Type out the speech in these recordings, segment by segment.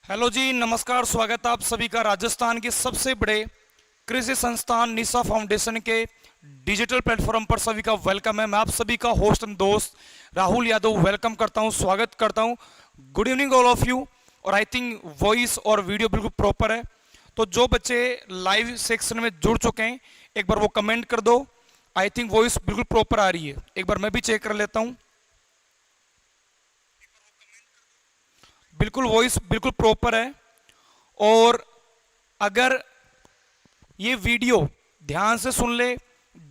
Hello जी, नमस्कार। स्वागत है आप सभी का राजस्थान के सबसे बड़े कृषि संस्थान निशा फाउंडेशन के डिजिटल प्लेटफॉर्म पर सभी का वेलकम है। मैं आप सभी का होस्ट एंड दोस्त राहुल यादव वेलकम करता हूं, स्वागत करता हूं। Good evening all of you. और आई थिंक वॉइस और वीडियो बिल्कुल प्रॉपर है, तो जो बच्चे लाइव सेक्शन में जुड़ चुके हैं एक बार वो कमेंट कर दो। आई थिंक वॉइस बिल्कुल प्रॉपर आ रही है, एक बार मैं भी चेक कर लेता हूँ। बिल्कुल वॉइस बिल्कुल प्रॉपर है। और अगर ये वीडियो ध्यान से सुन ले,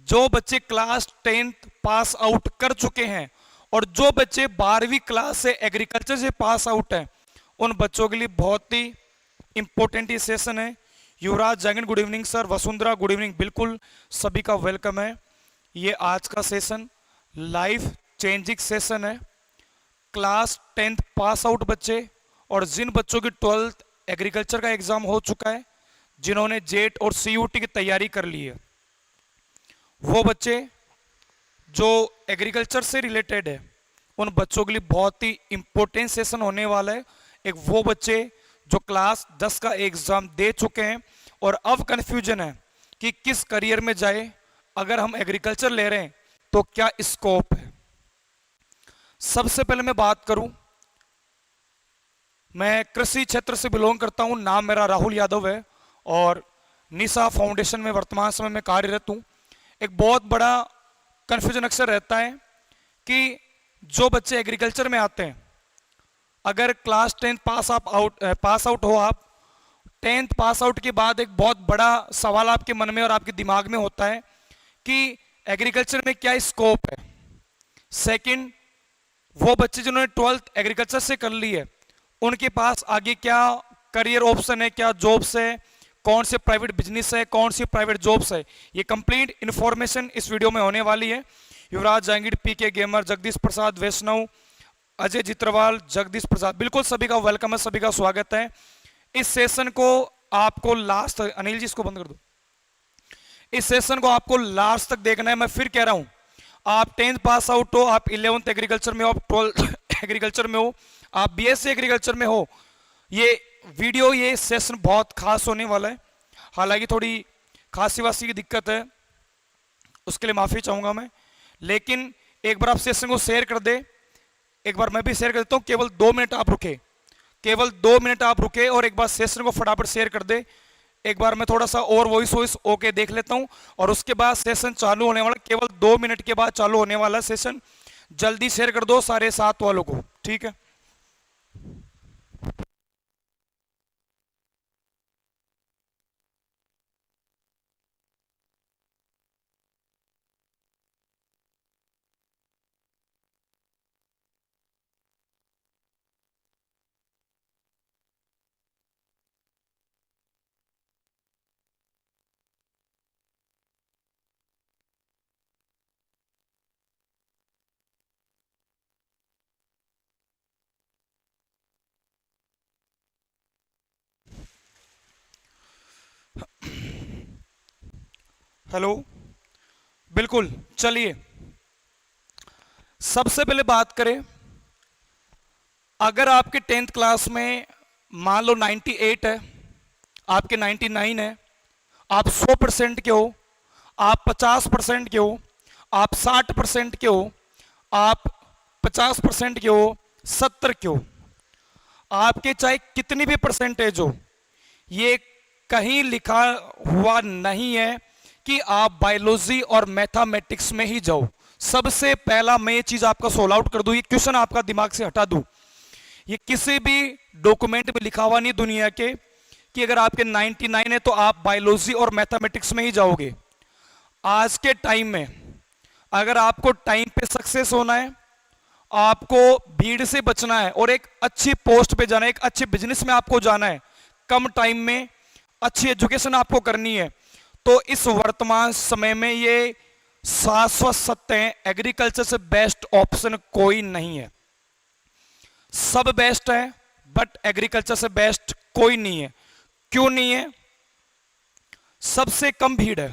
जो बच्चे क्लास 10th पास आउट कर चुके हैं और जो बच्चे 12वीं क्लास से एग्रीकल्चर से पास आउट हैं, उन बच्चों के लिए बहुत ही इंपॉर्टेंट ये सेशन है। युवराज जैगिन good evening sir. Vasundhara good evening. बिल्कुल सभी का वेलकम है। ये आज का सेशन लाइफ चेंजिंग सेशन है। क्लास 10th पास आउट बच्चे और जिन बच्चों की 12th एग्रीकल्चर का एग्जाम हो चुका है, जिन्होंने जेट और सीयूटी की तैयारी कर ली है, वो बच्चे जो एग्रीकल्चर से रिलेटेड है, उन बच्चों के लिए बहुत ही इंपॉर्टेंट सेशन होने वाला है। एक वो बच्चे जो क्लास 10 का एग्जाम दे चुके हैं और अब कंफ्यूजन है कि किस करियर में जाए, अगर हम एग्रीकल्चर ले रहे हैं तो क्या स्कोप है। सबसे पहले मैं बात करूं, मैं कृषि क्षेत्र से बिलोंग करता हूं, नाम मेरा राहुल यादव है और निशा फाउंडेशन में वर्तमान समय में कार्यरत हूं। एक बहुत बड़ा कंफ्यूजन अक्सर रहता है कि जो बच्चे एग्रीकल्चर में आते हैं, अगर क्लास 10 पास आउट हो आप, 10th पास आउट के बाद एक बहुत बड़ा सवाल आपके मन में और आपके दिमाग में होता है कि एग्रीकल्चर में क्या स्कोप है। सेकंड, वो बच्चे जिन्होंने 12th एग्रीकल्चर से कर ली है, उनके पास आगे क्या करियर ऑप्शन है, क्या जॉब्स है, कौन से प्राइवेट बिजनेस है, कौन सी प्राइवेट जॉब्स है। ये कंप्लीट इंफॉर्मेशन इस वीडियो में होने वाली है। युवराज जहांगीर, पीके गेमर, जगदीश प्रसाद वैष्णव, अजय जित्रवाल, जगदीश प्रसाद, बिल्कुल सभी का वेलकम है, सभी का स्वागत है। इस सेशन को आपको लास्ट, अनिल जी इसको बंद कर दो। इस सेशन को आपको लास्ट तक देखना है। मैं फिर कह रहा हूं, आप 10th पास आउट हो, आप 11th एग्रीकल्चर में हो, आप 12th एग्रीकल्चर में हो, आप बीएससी एग्रीकल्चर में हो, ये वीडियो, ये सेशन बहुत खास होने वाला है। हालांकि थोड़ी खांसी वासी की दिक्कत है, उसके लिए माफी चाहूंगा मैं, लेकिन एक बार आप सेशन को शेयर कर दे, एक बार मैं भी शेयर कर देता हूं। केवल 2 मिनट आप रुके, केवल 2 मिनट आप रुके और एक बार सेशन को फटाफट शेयर कर दे। एक बार मैं थोड़ा सा और वॉइस ओके देख लेता हूं और उसके बाद सेशन चालू होने वाला, केवल 2 मिनट के बाद चालू होने वाला सेशन। जल्दी शेयर कर दो सारे 7 वालों को, ठीक है। हेलो, बिल्कुल। चलिए सबसे पहले बात करें, अगर आपके 10th क्लास में मान लो 98 है, आपके 99 है, आप 100% के हो, आप 50% के हो, आप 60% के हो, आप 50% के हो, 70 के हो, आपके चाहे कितनी भी परसेंटेज हो, ये कहीं लिखा हुआ नहीं है कि आप बायोलॉजी और मैथमेटिक्स में ही जाओ। सबसे पहला मैं ये चीज आपका सोल आउट कर दूं, ये क्वेश्चन आपका दिमाग से हटा दूं। ये किसी भी डॉक्यूमेंट में लिखा हुआ नहीं दुनिया के कि अगर आपके 99 है तो आप बायोलॉजी और मैथमेटिक्स में ही जाओगे। आज के टाइम में अगर आपको टाइम पे सक्सेस होना है, आपको भीड़ से बचना है और एक अच्छी पोस्ट पे जाना है, एक अच्छे बिजनेस में आपको जाना है, कम टाइम में अच्छी एजुकेशन आपको करनी है, तो इस वर्तमान समय में ये शाश्वत सत्य है, एग्रीकल्चर से बेस्ट ऑप्शन कोई नहीं है। सब बेस्ट है बट एग्रीकल्चर से बेस्ट कोई नहीं है। क्यों नहीं है? सबसे कम भीड़ है।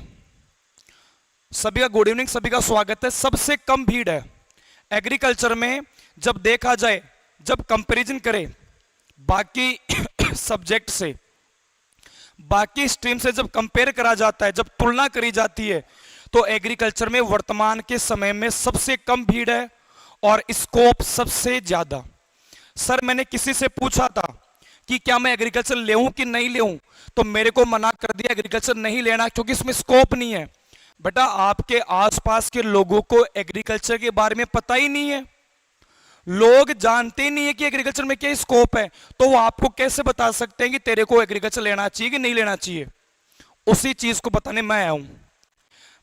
सभी का गुड इवनिंग, सभी का स्वागत है। सबसे कम भीड़ है एग्रीकल्चर में। जब देखा जाए, जब कंपैरिजन करें बाकी सब्जेक्ट से, बाकी स्ट्रीम से जब कंपेयर करा जाता है, जब तुलना करी जाती है, तो एग्रीकल्चर में वर्तमान के समय में सबसे कम भीड़ है और स्कोप सबसे ज्यादा। सर मैंने किसी से पूछा था कि क्या मैं एग्रीकल्चर लेऊं कि नहीं लेऊं, तो मेरे को मना कर दिया एग्रीकल्चर नहीं लेना क्योंकि इसमें स्कोप नहीं है। बेटा आपके आसपास के लोगों को एग्रीकल्चर के बारे में पता ही नहीं है, लोग जानते ही नहीं है कि एग्रीकल्चर में क्या स्कोप है, तो वो आपको कैसे बता सकते हैं कि तेरे को एग्रीकल्चर लेना चाहिए कि नहीं लेना चाहिए। उसी चीज को बताने मैं आया हूं।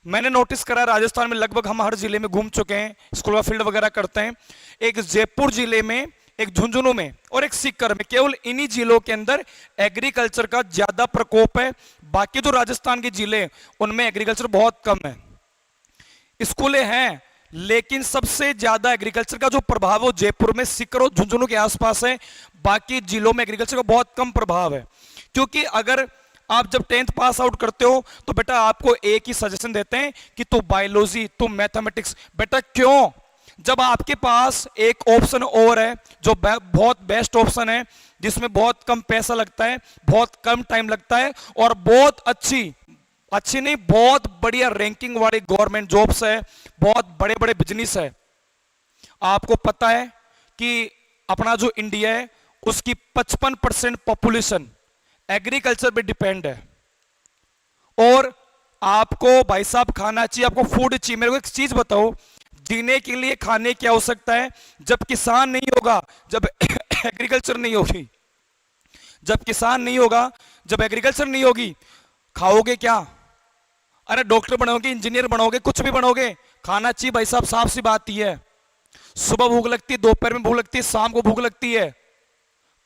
मैंने नोटिस करा राजस्थान में लगभग हम हर जिले में घूम चुके हैं, स्कूल का फील्ड वगैरह करते हैं। एक जयपुर जिले में, एक झुंझुनू में और एक सीकर में, केवल इन्हीं जिलों के अंदर एग्रीकल्चर का ज्यादा प्रकोप है। बाकी जो राजस्थान के जिले उनमें एग्रीकल्चर बहुत कम है। स्कूलें हैं लेकिन सबसे ज्यादा एग्रीकल्चर का जो प्रभाव है जयपुर में, सीकर और झुंझुनू के आसपास है। बाकी जिलों में एग्रीकल्चर का बहुत कम प्रभाव है। क्योंकि अगर आप जब 10th पास आउट करते हो तो बेटा आपको एक ही सजेशन देते हैं कि तू बायोलॉजी, तू मैथमेटिक्स। बेटा क्यों? जब आपके पास एक ऑप्शन और है जो बहुत बेस्ट ऑप्शन है, जिसमें बहुत कम पैसा लगता है, बहुत कम टाइम लगता है और बहुत अच्छी नहीं, बहुत बढ़िया रैंकिंग वाली गवर्नमेंट जॉब्स है, बहुत बड़े बड़े बिजनेस है। आपको पता है कि अपना जो इंडिया है उसकी 55% पॉपुलेशन एग्रीकल्चर पे डिपेंड है। और आपको भाई साहब खाना चाहिए, आपको फूड चाहिए। मेरे को एक चीज बताओ, जीने के लिए खाने की आवश्यकता है। जब किसान नहीं होगा, जब एग्रीकल्चर नहीं होगी, जब किसान नहीं होगा, जब एग्रीकल्चर नहीं होगी, खाओगे क्या? अरे डॉक्टर बनोगे, इंजीनियर बनोगे, कुछ भी बनोगे, खाना चाहिए भाई साहब, साफ सी बात ही है। सुबह भूख लगती है, दोपहर में भूख लगती है, शाम को भूख लगती है।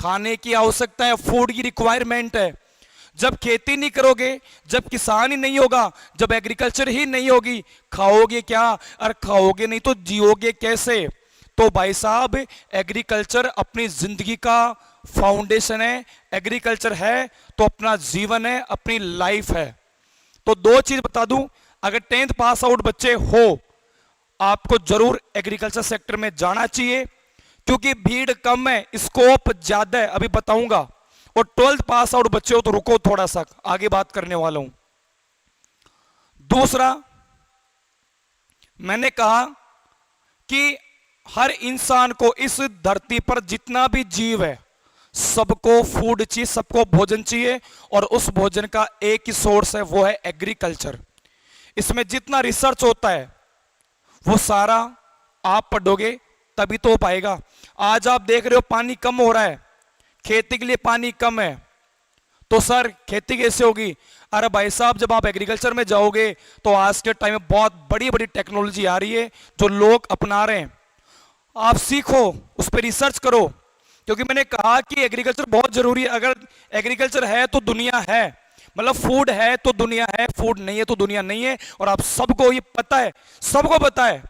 खाने की आवश्यकता है, फूड की रिक्वायरमेंट है। जब खेती नहीं करोगे, जब किसान ही नहीं होगा, जब एग्रीकल्चर ही नहीं होगी, खाओगे क्या? और खाओगे नहीं तो जियोगे कैसे? तो भाई साहब एग्रीकल्चर अपनी जिंदगी का फाउंडेशन है। एग्रीकल्चर है तो अपना जीवन है, अपनी लाइफ है। तो दो चीज बता दूं, अगर 10th पास आउट बच्चे हो, आपको जरूर एग्रीकल्चर सेक्टर में जाना चाहिए क्योंकि भीड़ कम है, स्कोप ज्यादा है, अभी बताऊंगा। और 12th पास आउट बच्चे हो तो रुको थोड़ा सा, आगे बात करने वाला हूं। दूसरा, मैंने कहा कि हर इंसान को इस धरती पर जितना भी जीव है सबको फूड चाहिए, सबको भोजन चाहिए और उस भोजन का एक ही सोर्स है, वो है एग्रीकल्चर। इसमें जितना रिसर्च होता है वो सारा आप पढ़ोगे तभी तो हो पाएगा। आज आप देख रहे हो पानी कम हो रहा है, खेती के लिए पानी कम है, तो सर खेती कैसे होगी? अरे भाई साहब जब आप एग्रीकल्चर में जाओगे तो आज के टाइम में बहुत बड़ी बड़ी टेक्नोलॉजी आ रही है जो लोग अपना रहे हैं। आप सीखो, उस पर रिसर्च करो, क्योंकि मैंने कहा कि एग्रीकल्चर बहुत जरूरी है। अगर एग्रीकल्चर है तो दुनिया है, मतलब फूड है तो दुनिया है, फूड नहीं है तो दुनिया नहीं है। और आप सबको ये पता है, सबको पता है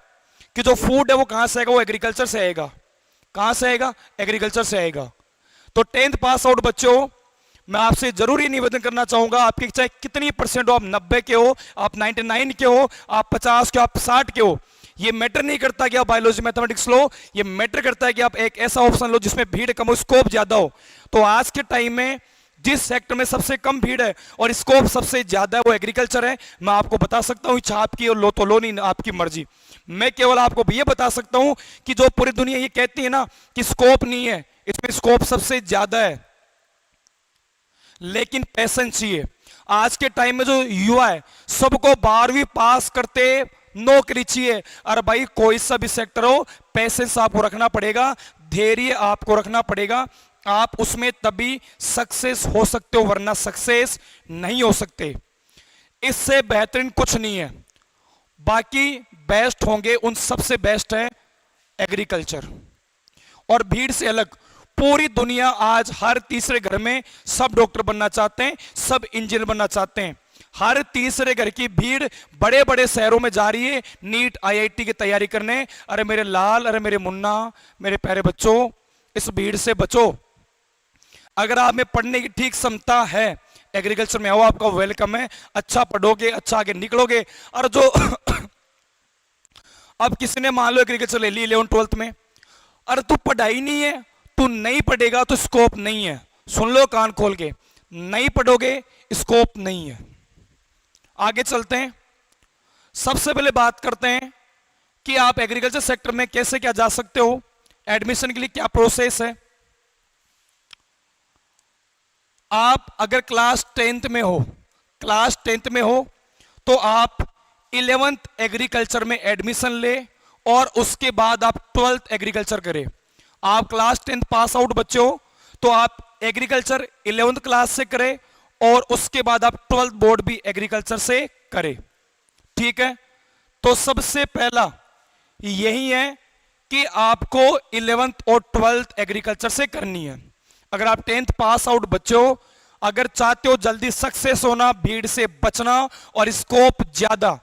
कि जो फूड है वो कहां से आएगा, वो एग्रीकल्चर से आएगा। कहां से आएगा? एग्रीकल्चर से आएगा। तो 10th पास आउट बच्चों, मैं आपसे जरूरी निवेदन करना चाहूंगा, आपकी चाहे कितनी परसेंट हो, आप 90 के हो, आप 99 के हो, आप 50 के हो, आप 60 के हो, ये मैटर नहीं करता कि आप बायोलॉजी मैथमेटिक्स लो, ये मैटर करता है कि आप एक ऐसा ऑप्शन लो जिसमें भीड़ कम हो, स्कोप ज्यादा हो। तो आज के टाइम में जिस सेक्टर में सबसे कम भीड़ है और स्कोप सबसे ज्यादा है वो एग्रीकल्चर है। मैं आपको बता सकता हूं, इच्छा आपकी लो तो लो, नहीं आपकी मर्जी। मैं केवल आपको ये बता सकता हूं कि जो पूरी दुनिया ये कहती है ना कि स्कोप नहीं है, इसमें स्कोप सबसे ज्यादा है, लेकिन पैशन चाहिए। आज के टाइम में जो युवा है सबको 12वीं पास करते नौकरी चाहिए। अरे भाई कोई सा भी सेक्टर हो, पैसेंस आपको रखना पड़ेगा, धैर्य आपको रखना पड़ेगा, आप उसमें तभी सक्सेस हो सकते हो, वरना सक्सेस नहीं हो सकते। इससे बेहतरीन कुछ नहीं है। बाकी बेस्ट होंगे, उन सबसे बेस्ट है एग्रीकल्चर। और भीड़ से अलग पूरी दुनिया आज हर तीसरे घर में सब डॉक्टर बनना चाहते हैं, सब इंजीनियर बनना चाहते हैं। हर तीसरे घर की भीड़ बड़े बड़े शहरों में जा रही है नीट आईआईटी की तैयारी करने। अरे मेरे लाल, अरे मेरे मुन्ना, मेरे प्यारे बच्चों, इस भीड़ से बचो। अगर आप में पढ़ने की ठीक क्षमता है, एग्रीकल्चर में आओ, आपका वेलकम है। अच्छा पढ़ोगे, अच्छा आगे निकलोगे। और जो अब किसी ने मान लो एग्रीकल्चर ले ली 11th 12th में, अरे तू पढ़ाई नहीं है, तू नहीं पढ़ेगा तो स्कोप नहीं है। सुन लो कान खोल के, नहीं पढ़ोगे स्कोप नहीं है। आगे चलते हैं। सबसे पहले बात करते हैं कि आप एग्रीकल्चर सेक्टर में कैसे क्या जा सकते हो, एडमिशन के लिए क्या प्रोसेस है। आप अगर क्लास 10th में हो, क्लास 10th में हो तो आप 11th एग्रीकल्चर में एडमिशन ले और उसके बाद आप 12th एग्रीकल्चर करें। आप क्लास 10th पास आउट बच्चे हो तो आप एग्रीकल्चर 11th क्लास से करें और उसके बाद आप 12th बोर्ड भी एग्रीकल्चर से करें। ठीक है, तो सबसे पहला यही है कि आपको 11th और 12th एग्रीकल्चर से करनी है। अगर आप 10th पास आउट बच्चे हो, अगर चाहते हो जल्दी सक्सेस होना, भीड़ से बचना और स्कोप ज्यादा,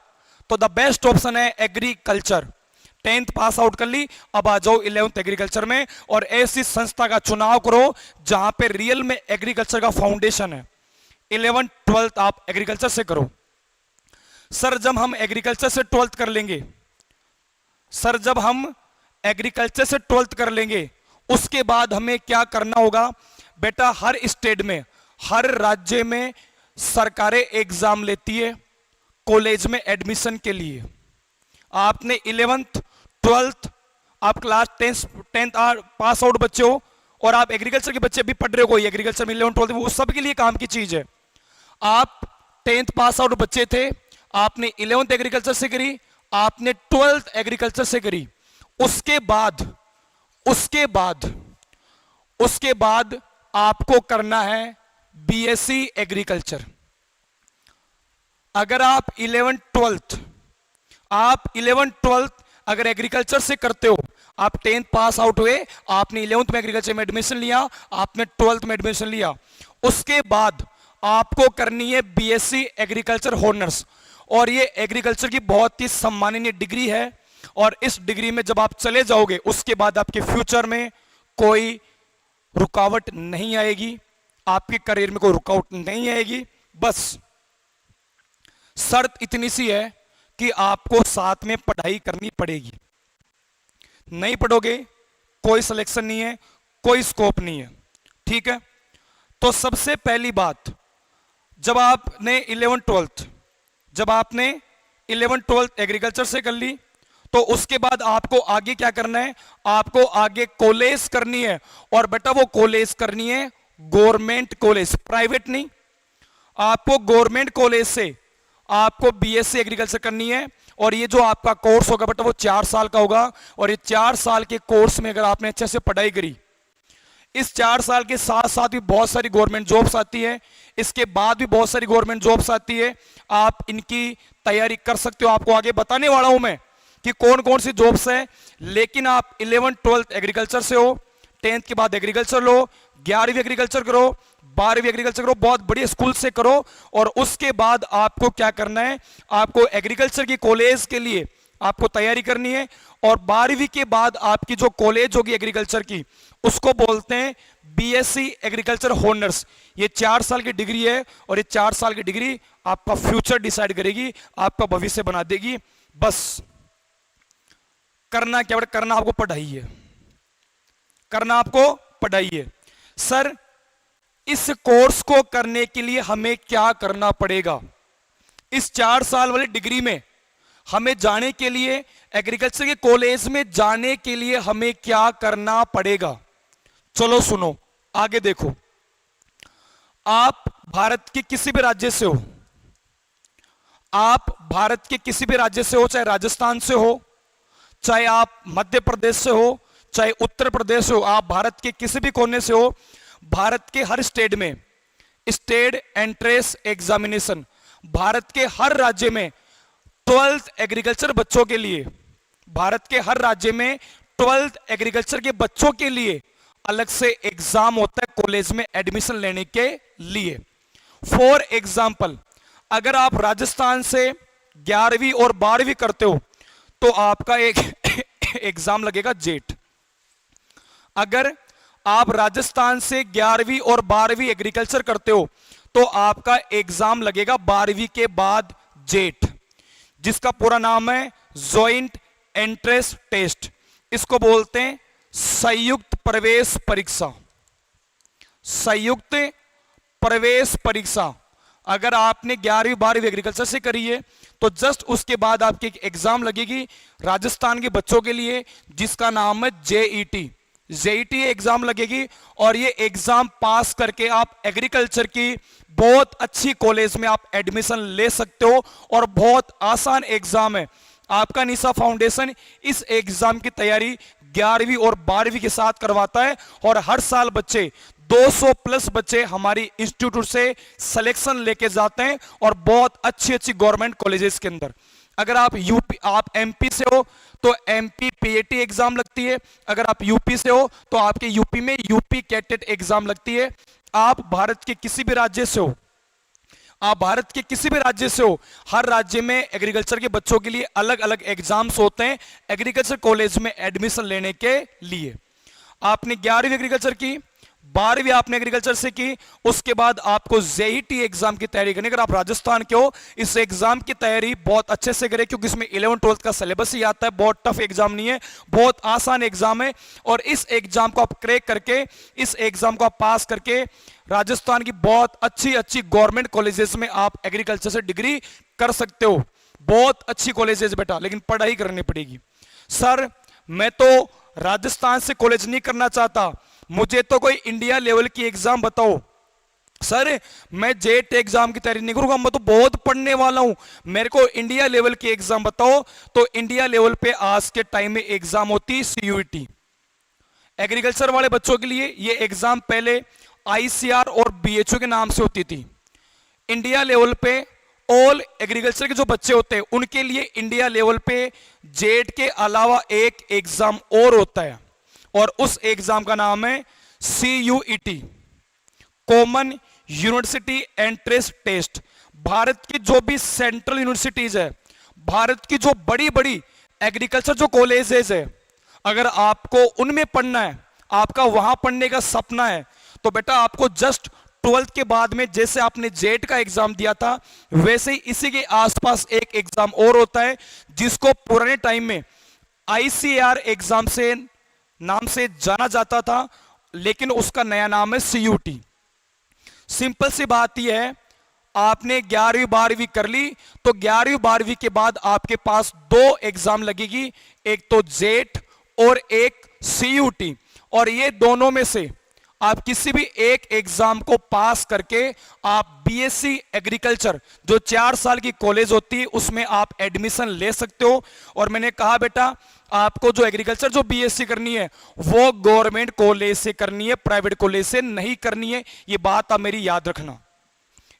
तो द बेस्ट ऑप्शन है एग्रीकल्चर। 10th पास आउट कर ली, अब आ जाओ 11th एग्रीकल्चर में और ऐसी संस्था का चुनाव करो जहां पे रियल में एग्रीकल्चर का फाउंडेशन है। 11th 12th आप एग्रीकल्चर से करो। सर जब हम एग्रीकल्चर से 12th कर लेंगे, सर जब हम एग्रीकल्चर से 12th कर लेंगे उसके बाद हमें क्या करना होगा बेटा, हर स्टेट में, हर राज्य में सरकारें एग्जाम लेती है कॉलेज में एडमिशन के लिए। आपने 11th 12th, आप क्लास 10th पास आउट बच्चे हो और आप एग्रीकल्चर के बच्चे भी पढ़ रहे हो, कोई एग्रीकल्चर में 11th 12th, वो सब के लिए काम की चीज है। आप 10th पास आउट बच्चे थे, आपने 11th एग्रीकल्चर से करी, आपने 12th एग्रीकल्चर से करी, उसके बाद आपको करना है बीएससी एग्रीकल्चर। अगर आप 11th 12th अगर एग्रीकल्चर से करते हो, आप 10th पास आउट हुए, आपने 11th में एग्रीकल्चर में एडमिशन लिया, आपने 12th में एडमिशन लिया, उसके बाद आपको करनी है बीएससी एग्रीकल्चर हॉनर्स। और ये एग्रीकल्चर की बहुत ही सम्माननीय डिग्री है और इस डिग्री में जब आप चले जाओगे उसके बाद आपके फ्यूचर में कोई रुकावट नहीं आएगी, आपके करियर में कोई रुकावट नहीं आएगी। बस शर्त इतनी सी है कि आपको साथ में पढ़ाई करनी पड़ेगी। नहीं पढ़ोगे कोई सिलेक्शन नहीं है, कोई स्कोप नहीं है। ठीक है, तो सबसे पहली बात, जब आपने 11th 12th एग्रीकल्चर से कर ली तो उसके बाद आपको आगे क्या करना है, आपको आगे कॉलेज करनी है। और बेटा वो कॉलेज करनी है गवर्नमेंट कॉलेज, प्राइवेट नहीं। आपको गवर्नमेंट कॉलेज से आपको बीएससी एग्रीकल्चर करनी है और ये जो आपका कोर्स होगा बेटा वो 4 साल का होगा। और ये 4 साल के कोर्स में अगर आपने अच्छे से पढ़ाई करी, इस 4 साल के साथ साथ भी बहुत सारी गवर्नमेंट जॉब्स आती है, इसके बाद भी बहुत सारी गवर्नमेंट जॉब्स आती है, आप इनकी तैयारी कर सकते हो। आपको आगे बताने वाला हूं मैं कि कौन कौन सी जॉब्स है। लेकिन आप 11th 12th एग्रीकल्चर से हो, 10th के बाद एग्रीकल्चर लो, 11वीं एग्रीकल्चर करो, 12वीं एग्रीकल्चर करो, बहुत बड़ी स्कूल से करो। और उसके बाद आपको क्या करना है, आपको एग्रीकल्चर की कॉलेज के लिए आपको तैयारी करनी है। और 12वीं के बाद आपकी जो कॉलेज होगी एग्रीकल्चर की, उसको बोलते हैं बीएससी एग्रीकल्चर हॉनर्स। ये 4 साल की डिग्री है और ये 4 साल की डिग्री आपका फ्यूचर डिसाइड करेगी, आपका भविष्य बना देगी। बस करना क्या, करना आपको पढ़ाई है, करना आपको पढ़ाई है। सर इस कोर्स को करने के लिए हमें क्या करना पड़ेगा, इस 4 साल वाली डिग्री में हमें जाने के लिए, एग्रीकल्चर के कॉलेज में जाने के लिए हमें क्या करना पड़ेगा? चलो सुनो, आगे देखो। आप भारत के किसी भी राज्य से हो, आप भारत के किसी भी राज्य से हो, चाहे राजस्थान से हो, चाहे आप मध्य प्रदेश से हो, चाहे उत्तर प्रदेश से हो, आप भारत के किसी भी कोने से हो, भारत के हर स्टेट में स्टेट एंट्रेंस एग्जामिनेशन, भारत के हर राज्य में 12th एग्रीकल्चर बच्चों के लिए, भारत के हर राज्य में 12th एग्रीकल्चर के बच्चों के लिए अलग से एग्जाम होता है कॉलेज में एडमिशन लेने के लिए। फॉर एग्जाम्पल, अगर आप राजस्थान से 11वीं और 12वीं करते हो तो आपका एक एग्जाम लगेगा जेट। अगर आप राजस्थान से 11वीं और 12वीं एग्रीकल्चर करते हो तो आपका एग्जाम लगेगा 12वीं के बाद जेट, जिसका पूरा नाम है जॉइंट एंट्रेंस टेस्ट। इसको बोलते हैं संयुक्त प्रवेश परीक्षा, संयुक्त प्रवेश परीक्षा। अगर आपने 11वीं 12वीं एग्रीकल्चर से करी है तो जस्ट उसके बाद आपकी एक एग्जाम लगेगी राजस्थान के बच्चों के लिए, जिसका नाम है जेईटी। जेईटी एग्जाम लगेगी और ये एग्जाम पास करके आप एग्रीकल्चर की बहुत अच्छी कॉलेज में आप एडमिशन ले सकते हो और बहुत आसान एग्जाम है। आपका निशा फाउंडेशन इस एग्जाम की तैयारी 11वीं और 12वीं के साथ करवाता है और हर साल बच्चे 200 प्लस बच्चे हमारी इंस्टीट्यूट से सिलेक्शन लेके जाते हैं और बहुत अच्छी अच्छी गवर्नमेंट कॉलेजेस के अंदर। अगर आप एमपी से हो तो एमपी पीएटी एग्जाम लगती है, अगर आप यूपी से हो तो आपके यूपी में यूपी कैटेट एग्जाम लगती है। आप भारत के किसी भी राज्य से हो, हर राज्य में एग्रीकल्चर के बच्चों के लिए अलग अलग एग्जाम्स होते हैं एग्रीकल्चर कॉलेज में एडमिशन लेने के लिए। आपने 11वीं एग्रीकल्चर की, 12वीं आपने एग्रीकल्चर से की, उसके बाद आपको जेईटी एग्जाम की तैयारी करनी। अगर आप राजस्थान के हो, इस एग्जाम की तैयारी बहुत अच्छे से करें क्योंकि इसमें 11 12 का सिलेबस ही आता है। बहुत टफ एग्जाम नहीं है, बहुत आसान एग्जाम है और इस एग्जाम को आप क्रैक करके, इस एग्जाम को आप पास करके राजस्थान की बहुत अच्छी अच्छी गवर्नमेंट कॉलेजेस में आप एग्रीकल्चर से डिग्री कर सकते हो। बहुत अच्छी कॉलेजेस बेटा, लेकिन पढ़ाई करनी पड़ेगी। सर मैं तो राजस्थान से कॉलेज नहीं करना चाहता, मुझे तो कोई इंडिया लेवल की एग्जाम बताओ। सर मैं जेट एग्जाम की तैयारी नहीं करूंगा, मैं तो बहुत पढ़ने वाला हूं, मेरे को इंडिया लेवल की एग्जाम बताओ। तो इंडिया लेवल पे आज के टाइम में एग्जाम होती है सीयूईटी। एग्रीकल्चर वाले बच्चों के लिए ये एग्जाम पहले आईसीआर और बीएचओ के नाम से होती थी। इंडिया लेवल पे ऑल एग्रीकल्चर के जो बच्चे होते हैं उनके लिए इंडिया लेवल पे जेट के अलावा एक एग्जाम और होता है और उस एग्जाम का नाम है CUET, common university entrance test. Bharat की जो भी सेंट्रल यूनिवर्सिटीज है, भारत की जो बड़ी बड़ी एग्रीकल्चर जो कॉलेजेस है, अगर आपको उनमें पढ़ना है, आपका वहां पढ़ने का सपना है, तो बेटा आपको जस्ट 12th के बाद में जैसे आपने जेट का एग्जाम दिया था वैसे ही इसी के आसपास एक एग्जाम और होता है जिसको पुराने टाइम में आईसीआर एग्जाम से नाम से जाना जाता था, लेकिन उसका नया नाम है सीयूटी। सिंपल सी बात यह है, आपने 11वीं 12वीं कर ली तो 11वीं 12वीं के बाद आपके पास 2 एग्जाम लगेगी, एक तो जेट और एक सीयूटी, और ये दोनों में से आप किसी भी एक एग्जाम को पास करके आप बीएससी एग्रीकल्चर जो 4 साल की कॉलेज होती है उसमें आप एडमिशन ले सकते हो। और मैंने कहा बेटा आपको जो एग्रीकल्चर जो बीएससी करनी है वो गवर्नमेंट कॉलेज से करनी है, प्राइवेट कॉलेज से नहीं करनी है। ये बात आप मेरी याद रखना।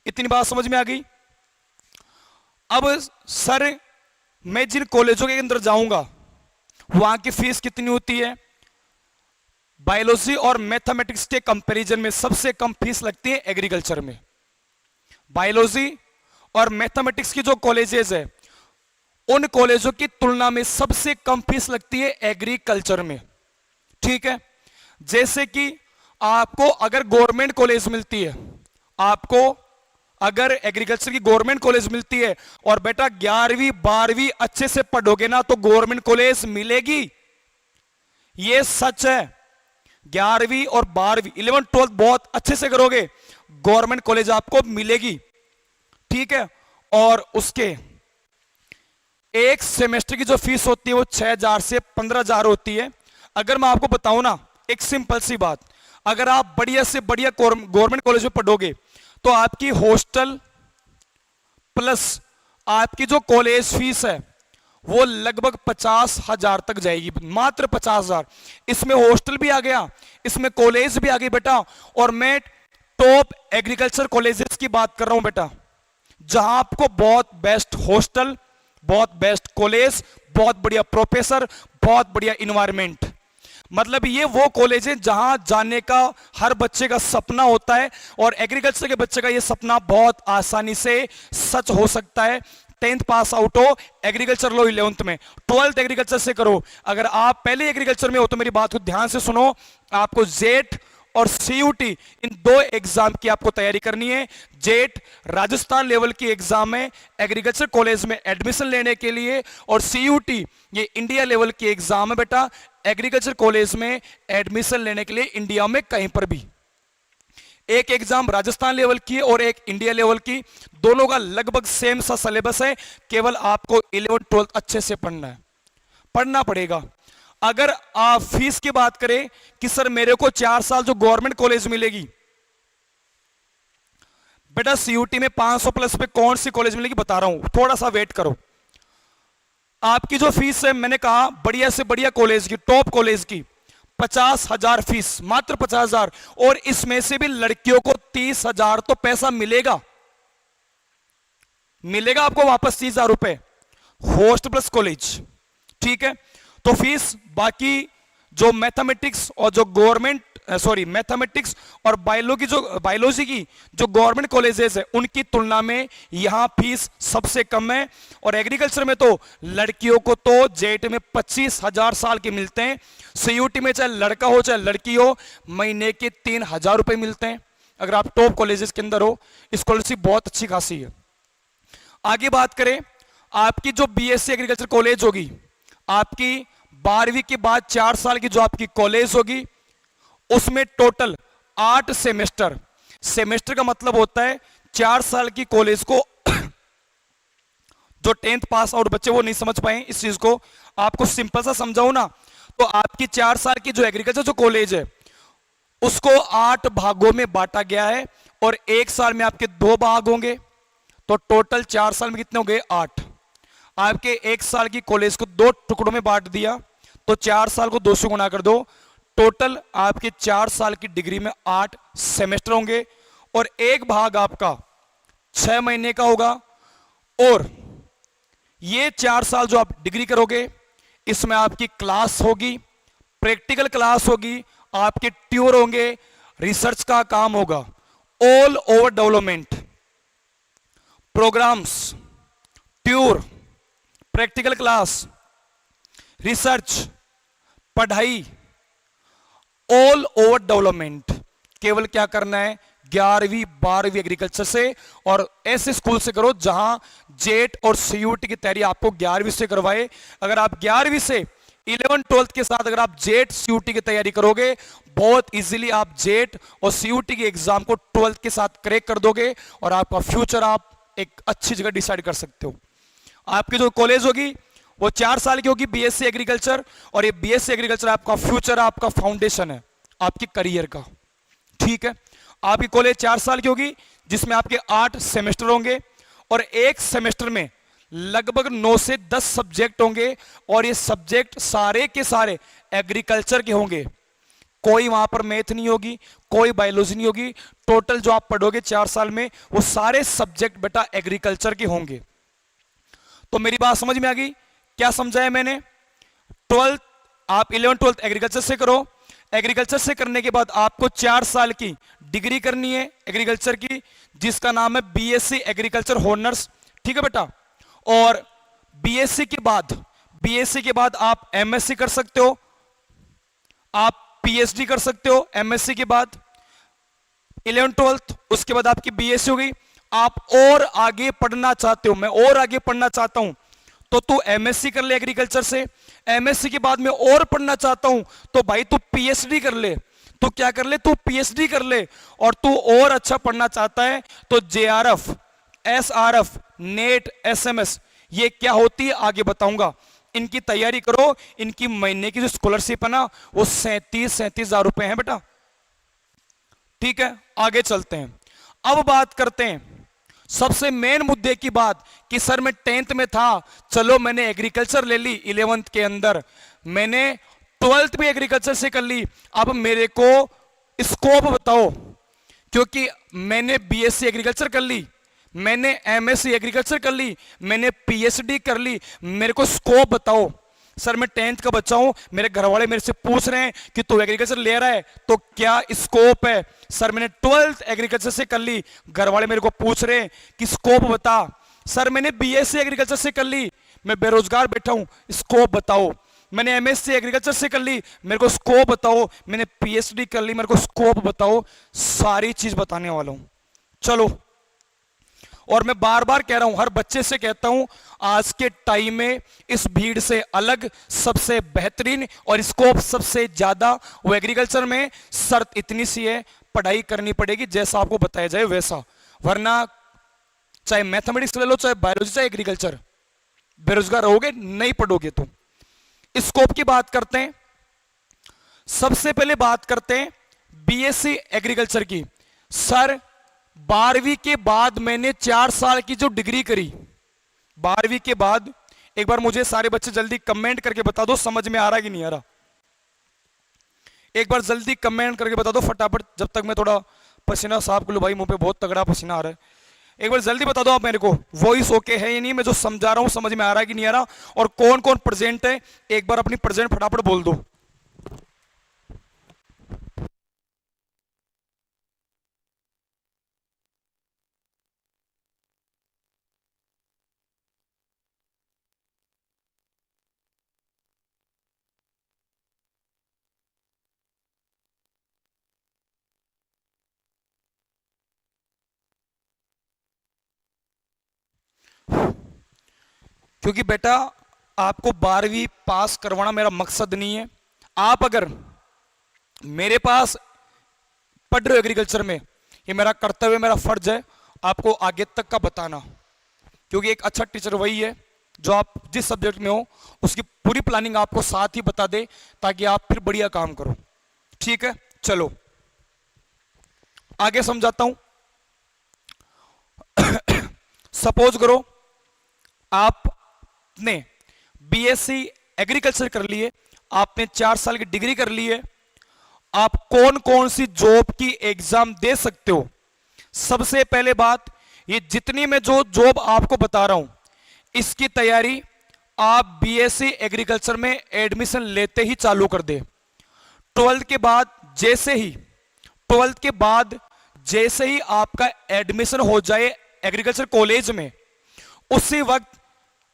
इतनी बात समझ में आ गई? अब सर मैं जिन कॉलेजों के अंदर जाऊंगा वहां की फीस कितनी होती है? बायोलॉजी और मैथमेटिक्स के कंपैरिजन में सबसे कम फीस लगती है एग्रीकल्चर में। बायोलॉजी और मैथमेटिक्स की जो कॉलेजेस है उन कॉलेजों की तुलना में सबसे कम फीस लगती है एग्रीकल्चर में। ठीक है, जैसे कि आपको अगर गवर्नमेंट कॉलेज मिलती है, आपको अगर एग्रीकल्चर की गवर्नमेंट कॉलेज मिलती है और बेटा 11वीं 12वीं अच्छे से पढ़ोगे ना तो गवर्नमेंट कॉलेज मिलेगी, यह सच है। 11वीं और 12वीं 11 12 बहुत अच्छे से करोगे गवर्नमेंट कॉलेज आपको मिलेगी। ठीक है, और उसके एक सेमेस्टर की जो फीस होती है वो 6,000 से 15,000 होती है। अगर मैं आपको बताऊं ना एक सिंपल सी बात, अगर आप बढ़िया से बढ़िया गवर्नमेंट कॉलेज में पढ़ोगे तो आपकी हॉस्टल प्लस आपकी जो कॉलेज फीस है वो लगभग 50,000 तक जाएगी, मात्र 50,000। इसमें हॉस्टल भी आ गया, इसमें कॉलेज भी आ गई बेटा। और मैं टॉप एग्रीकल्चर कॉलेजेस की बात कर रहा हूं बेटा, जहां आपको बहुत बेस्ट हॉस्टल, बहुत बेस्ट कॉलेज, बहुत बढ़िया प्रोफेसर, बहुत बढ़िया इन्वायरमेंट। मतलब ये वो कॉलेज है जहां जाने का हर बच्चे का सपना होता है और एग्रीकल्चर के बच्चे का ये सपना बहुत आसानी से सच हो सकता है। 10th पास आउट हो, एग्रीकल्चर लो 11th में, 12th एग्रीकल्चर से करो। अगर आप पहले एग्रीकल्चर में हो तो मेरी बात को ध्यान से सुनो, आपको जेट और सीयूटी इन 2 एग्जाम की आपको तैयारी करनी है। जेट राजस्थान लेवल की एग्जाम है एग्रीकल्चर कॉलेज में एडमिशन लेने के लिए, और सीयूटी ये इंडिया लेवल की एग्जाम है बेटा एग्रीकल्चर कॉलेज में एडमिशन लेने के लिए इंडिया में कहीं पर भी। एक एग्जाम राजस्थान लेवल की और एक इंडिया लेवल की, दोनों का लगभग सेम सा सिलेबस है, केवल आपको 11th 12th अच्छे से पढ़ना पड़ेगा। अगर आप फीस की बात करें कि सर मेरे को 4 साल जो गवर्नमेंट कॉलेज मिलेगी, बेटा सीयूटी में 500 प्लस पे कौन सी कॉलेज मिलेगी बता रहा हूं, थोड़ा सा वेट करो। आपकी जो फीस है, मैंने कहा बढ़िया से बढ़िया कॉलेज की, टॉप कॉलेज की 50,000 फीस, मात्र 50,000, और इसमें से भी लड़कियों को 30,000 तो पैसा मिलेगा आपको वापस 30,000 रुपए, होस्ट प्लस कॉलेज। ठीक है, तो फीस बाकी जो मैथमेटिक्स और जो गवर्नमेंट मैथमेटिक्स और बायोलॉजी की जो गवर्नमेंट कॉलेजेस है उनकी तुलना में यहां फीस सबसे कम है। और एग्रीकल्चर में तो लड़कियों को तो जेट में 25,000 साल के मिलते हैं, सीयूटी में चाहे लड़का हो चाहे लड़की हो महीने के 3,000 रुपए मिलते हैं अगर आप टॉप कॉलेजेस के अंदर हो। स्कॉलरशिप बहुत अच्छी खासी है। आगे बात करें, आपकी जो बीएससी एग्रीकल्चर कॉलेज होगी, आपकी 12वीं के बाद 4 साल की जो आपकी कॉलेज होगी, उसमें टोटल 8 सेमेस्टर का मतलब होता है 4 साल की कॉलेज को जो 10th पास आउट बच्चे वो नहीं समझ पाए इस चीज को, आपको सिंपल सा समझाऊं ना, तो आपकी 4 साल की जो एग्रीकल्चर जो कॉलेज है उसको 8 भागों में बांटा गया है, और 1 साल में आपके 2 भाग होंगे, तो टोटल 4 साल में कितने हो गए 8। आपके 1 साल की कॉलेज को 2 टुकड़ों में बांट दिया, तो 4 साल को 2 से गुना कर दो, टोटल आपके 4 साल की डिग्री में 8 सेमेस्टर होंगे, और एक भाग आपका 6 महीने का होगा। और ये 4 साल जो आप डिग्री करोगे इसमें आपकी क्लास होगी, प्रैक्टिकल क्लास होगी, आपके ट्यूर होंगे, रिसर्च का काम होगा, all over development programs, tour, practical class, research, पढ़ाई, ऑल ओवर डेवलपमेंट। केवल क्या करना है 11वीं 12वीं एग्रीकल्चर से, और ऐसे स्कूल से करो जहां जेट और सीयूटी की तैयारी आपको 11वीं से करवाए। अगर आप 11वीं से 11th 12th के साथ अगर आप जेट सीयूटी की तैयारी करोगे, बहुत इजीली आप जेट और सीयूटी के एग्जाम को 12th के साथ क्रैक कर दोगे, और आपका फ्यूचर आप एक अच्छी जगह डिसाइड कर सकते हो। आपकी जो कॉलेज होगी वो 4 साल की होगी बीएससी एग्रीकल्चर, और ये बीएससी एग्रीकल्चर आपका फ्यूचर, आपका फाउंडेशन है आपके करियर का। ठीक है, आपकी कॉलेज 4 साल की होगी जिसमें आपके 8 सेमेस्टर होंगे, और एक सेमेस्टर में लगभग 9 से 10 सब्जेक्ट होंगे, और ये सब्जेक्ट सारे के सारे एग्रीकल्चर के होंगे। कोई वहां पर मैथ नहीं होगी, कोई बायोलॉजी नहीं होगी, टोटल जो आप पढ़ोगे 4 साल में वो सारे सब्जेक्ट बेटा एग्रीकल्चर के होंगे। तो मेरी बात समझ में आ गई? क्या समझाया मैंने? 12th आप 11th 12th एग्रीकल्चर से करो, एग्रीकल्चर से करने के बाद आपको 4 साल की डिग्री करनी है एग्रीकल्चर की, जिसका नाम है बीएससी एग्रीकल्चर हॉनर्स। ठीक है बेटा, और बीएससी के बाद आप एमएससी कर सकते हो, आप पीएचडी कर सकते हो एमएससी के बाद 11th 12th, उसके बाद आपकी बीएससी हो गई। आप और आगे पढ़ना चाहते हो, मैं और आगे पढ़ना चाहता हूं, तो तू एमएससी कर ले एग्रीकल्चर से। एमएससी के बाद मैं और पढ़ना चाहता हूं, तो भाई तू पीएचडी कर ले। तो क्या कर ले? तू पीएचडी कर ले। और तू और अच्छा पढ़ना चाहता है तो जेआरएफ, एसआरएफ, नेट, एसएमएस, ये क्या होती है आगे बताऊंगा। इनकी तैयारी करो। इनकी महीने की जो स्कॉलरशिप है ना वो 37,000 रुपए है बेटा। ठीक है, आगे चलते हैं। अब बात करते हैं सबसे मेन मुद्दे की बात कि सर मैं 10th में था, चलो मैंने एग्रीकल्चर ले ली 11th के अंदर, मैंने 12th भी एग्रीकल्चर से कर ली, अब मेरे को स्कोप बताओ, क्योंकि मैंने बीएससी एग्रीकल्चर कर ली, मैंने एमएससी एग्रीकल्चर कर ली, मैंने पीएचडी कर ली, मेरे को स्कोप बताओ। सर मैं 10th का बच्चा हूं, मेरे घर वाले मेरे से पूछ रहे हैं कि तू एग्रीकल्चर ले रहा है तो क्या स्कोप है। सर मैंने 12th एग्रीकल्चर से कर ली, घर वाले मेरे को पूछ रहे हैं कि स्कोप बता। सर मैंने बीएससी एग्रीकल्चर से कर ली, मैं बेरोजगार बैठा हूं, स्कोप बताओ। मैंने एमएससी एग्रीकल्चर से कर ली, मेरे को स्कोप बताओ। मैंने पीएचडी कर ली, मेरे को स्कोप बताओ। सारी चीज बताने वाला हूं, चलो। और मैं बार बार कह रहा हूं, हर बच्चे से कहता हूं, आज के टाइम में इस भीड़ से अलग सबसे बेहतरीन और स्कोप सबसे ज्यादा वो एग्रीकल्चर में। शर्त इतनी सी है, पढ़ाई करनी पड़ेगी जैसा आपको बताया जाए वैसा, वरना चाहे मैथमेटिक्स ले लो, चाहे बायोलॉजी, चाहे एग्रीकल्चर, बेरोजगार रहोगे नहीं पढ़ोगे तो। स्कोप की बात करते हैं। सबसे पहले बात करते हैं बीएससी एग्रीकल्चर की। सर 12वीं के बाद मैंने 4 साल की जो डिग्री करी, 12वीं के बाद, एक बार मुझे सारे बच्चे जल्दी कमेंट करके बता दो समझ में आ रहा कि नहीं आ रहा। एक बार जल्दी कमेंट करके बता दो फटाफट, जब तक मैं थोड़ा पसीना साफ कर लूं। भाई मुंह पे बहुत तगड़ा पसीना आ रहा है। एक बार जल्दी बता दो आप मेरे को, वॉइस ओके है या नहीं, मैं जो समझा रहा हूं समझ में आ रहा है कि नहीं आ रहा, और कौन कौन प्रेजेंट है एक बार अपनी प्रेजेंट फटाफट बोल दो। क्योंकि बेटा आपको 12वीं पास करवाना मेरा मकसद नहीं है। आप अगर मेरे पास पढ़ रहे हो एग्रीकल्चर में, ये मेरा कर्तव्य, मेरा फर्ज है आपको आगे तक का बताना। क्योंकि एक अच्छा टीचर वही है जो आप जिस सब्जेक्ट में हो उसकी पूरी प्लानिंग आपको साथ ही बता दे, ताकि आप फिर बढ़िया काम करो। ठीक है, चलो आगे समझाता हूं। सपोज करो आपने बीएससी एग्रीकल्चर कर लिए, आपने 4 साल की डिग्री कर ली है, आप कौन कौन सी जॉब की एग्जाम दे सकते हो। सबसे पहले बात, ये जितनी मैं जो जॉब आपको बता रहा हूं इसकी तैयारी आप बीएससी एग्रीकल्चर में एडमिशन लेते ही चालू कर दे। 12th के बाद जैसे ही आपका एडमिशन हो जाए एग्रीकल्चर कॉलेज में, उसी वक्त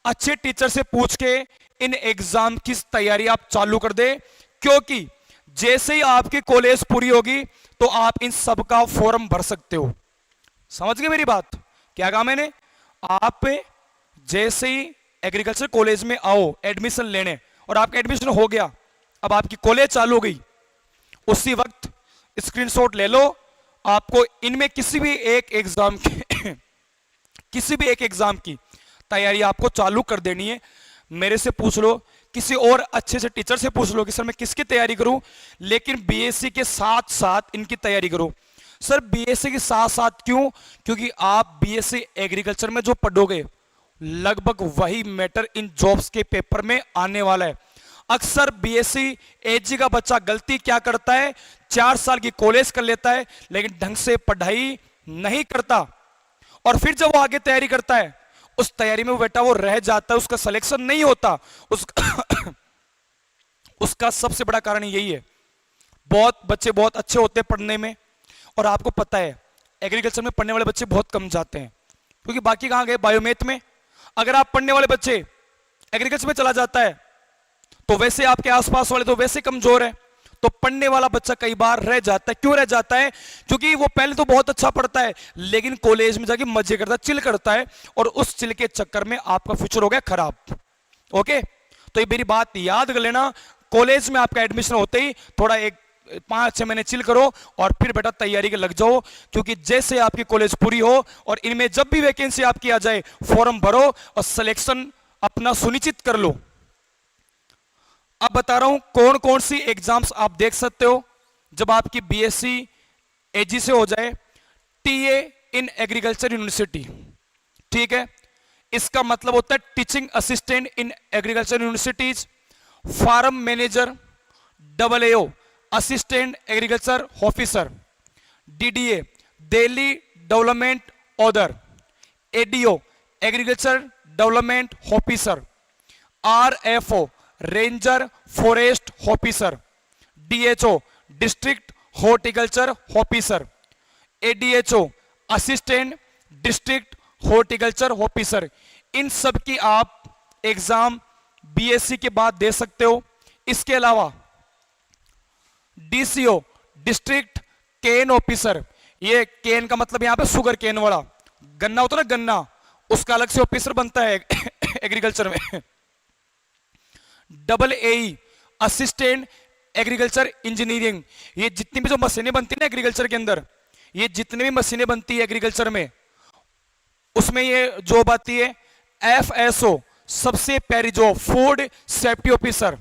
अच्छे टीचर से पूछ के इन एग्जाम की तैयारी आप चालू कर दे। क्योंकि जैसे ही आपकी कॉलेज पूरी होगी तो आप इन सब का फॉर्म भर सकते हो। समझ गए मेरी बात? क्या कहा मैंने? आप जैसे ही एग्रीकल्चर कॉलेज में आओ एडमिशन लेने, और आपका एडमिशन हो गया, अब आपकी कॉलेज चालू हो गई, उसी वक्त स्क्रीनशॉट ले लो। आपको इनमें किसी भी एक एग्जाम की तैयारी आपको चालू कर देनी है। मेरे से पूछ लो, किसी और अच्छे से टीचर से पूछ लो कि सर मैं किसकी तैयारी करूं, लेकिन बीएससी के साथ साथ इनकी तैयारी करो। सर बीएससी के साथ साथ क्यों? क्योंकि आप बीएससी एग्रीकल्चर में जो पढ़ोगे लगभग वही मैटर इन जॉब्स के पेपर में आने वाला है। अक्सर बीएससी एजी का बच्चा गलती क्या करता है, 4 साल की कॉलेज कर लेता है लेकिन ढंग से पढ़ाई नहीं करता, और फिर जब वो आगे तैयारी करता है उस तैयारी में वो बेटा वो रह जाता है, उसका सिलेक्शन नहीं होता। उसका सबसे बड़ा कारण यही है। बहुत बच्चे बहुत अच्छे होते हैं पढ़ने में, और आपको पता है एग्रीकल्चर में पढ़ने वाले बच्चे बहुत कम जाते हैं, क्योंकि बाकी कहां गए? बायोमैथ में। अगर आप पढ़ने वाले बच्चे एग्रीकल्चर में चला जाता है तो वैसे आपके आसपास वाले तो वैसे कमजोर है, तो पढ़ने वाला बच्चा कई बार रह जाता है। क्यों रह जाता है? क्योंकि वो पहले तो बहुत अच्छा पढ़ता है लेकिन कॉलेज में जाके मजे करता है, चिल करता है, और उस चिल के चक्कर में आपका फ्यूचर हो गया खराब। ओके, तो ये मेरी बात याद कर लेना। कॉलेज में आपका एडमिशन होते ही थोड़ा 5-6 महीने चिल करो और फिर बेटा तैयारी के लग जाओ, क्योंकि जैसे आपकी कॉलेज पूरी हो और इनमें जब भी वैकेंसी आपकी आ जाए फॉर्म भरो और सिलेक्शन अपना सुनिश्चित कर लो। अब बता रहा हूं कौन कौन सी एग्जाम्स आप देख सकते हो जब आपकी बीएससी एजी से हो जाए। टीए इन एग्रीकल्चर यूनिवर्सिटी, ठीक है, इसका मतलब होता है teaching assistant in agriculture universities. Farm manager, AAO assistant agriculture officer. DDA Delhi development order. ADO agriculture development officer. RFO ranger forest officer. DHO district horticulture officer. ADHO assistant district horticulture officer. इन सब की आप exam BSc के बाद दे सकते हो। इसके अलावा DCO डिस्ट्रिक्ट केन ऑफिसर, ये केन का मतलब यहां पे शुगर केन वाला गन्ना होता है ना, गन्ना, उसका अलग से ऑफिसर बनता है एग्रीकल्चर में। AAE असिस्टेंट एग्रीकल्चर इंजीनियरिंग, ये जितनी भी जो मशीनें बनती है ना एग्रीकल्चर के अंदर, ये जितनी भी मशीनें बनती है एग्रीकल्चर में, उसमें ये जॉब आती है FSO, सबसे प्यारी job, food safety officer,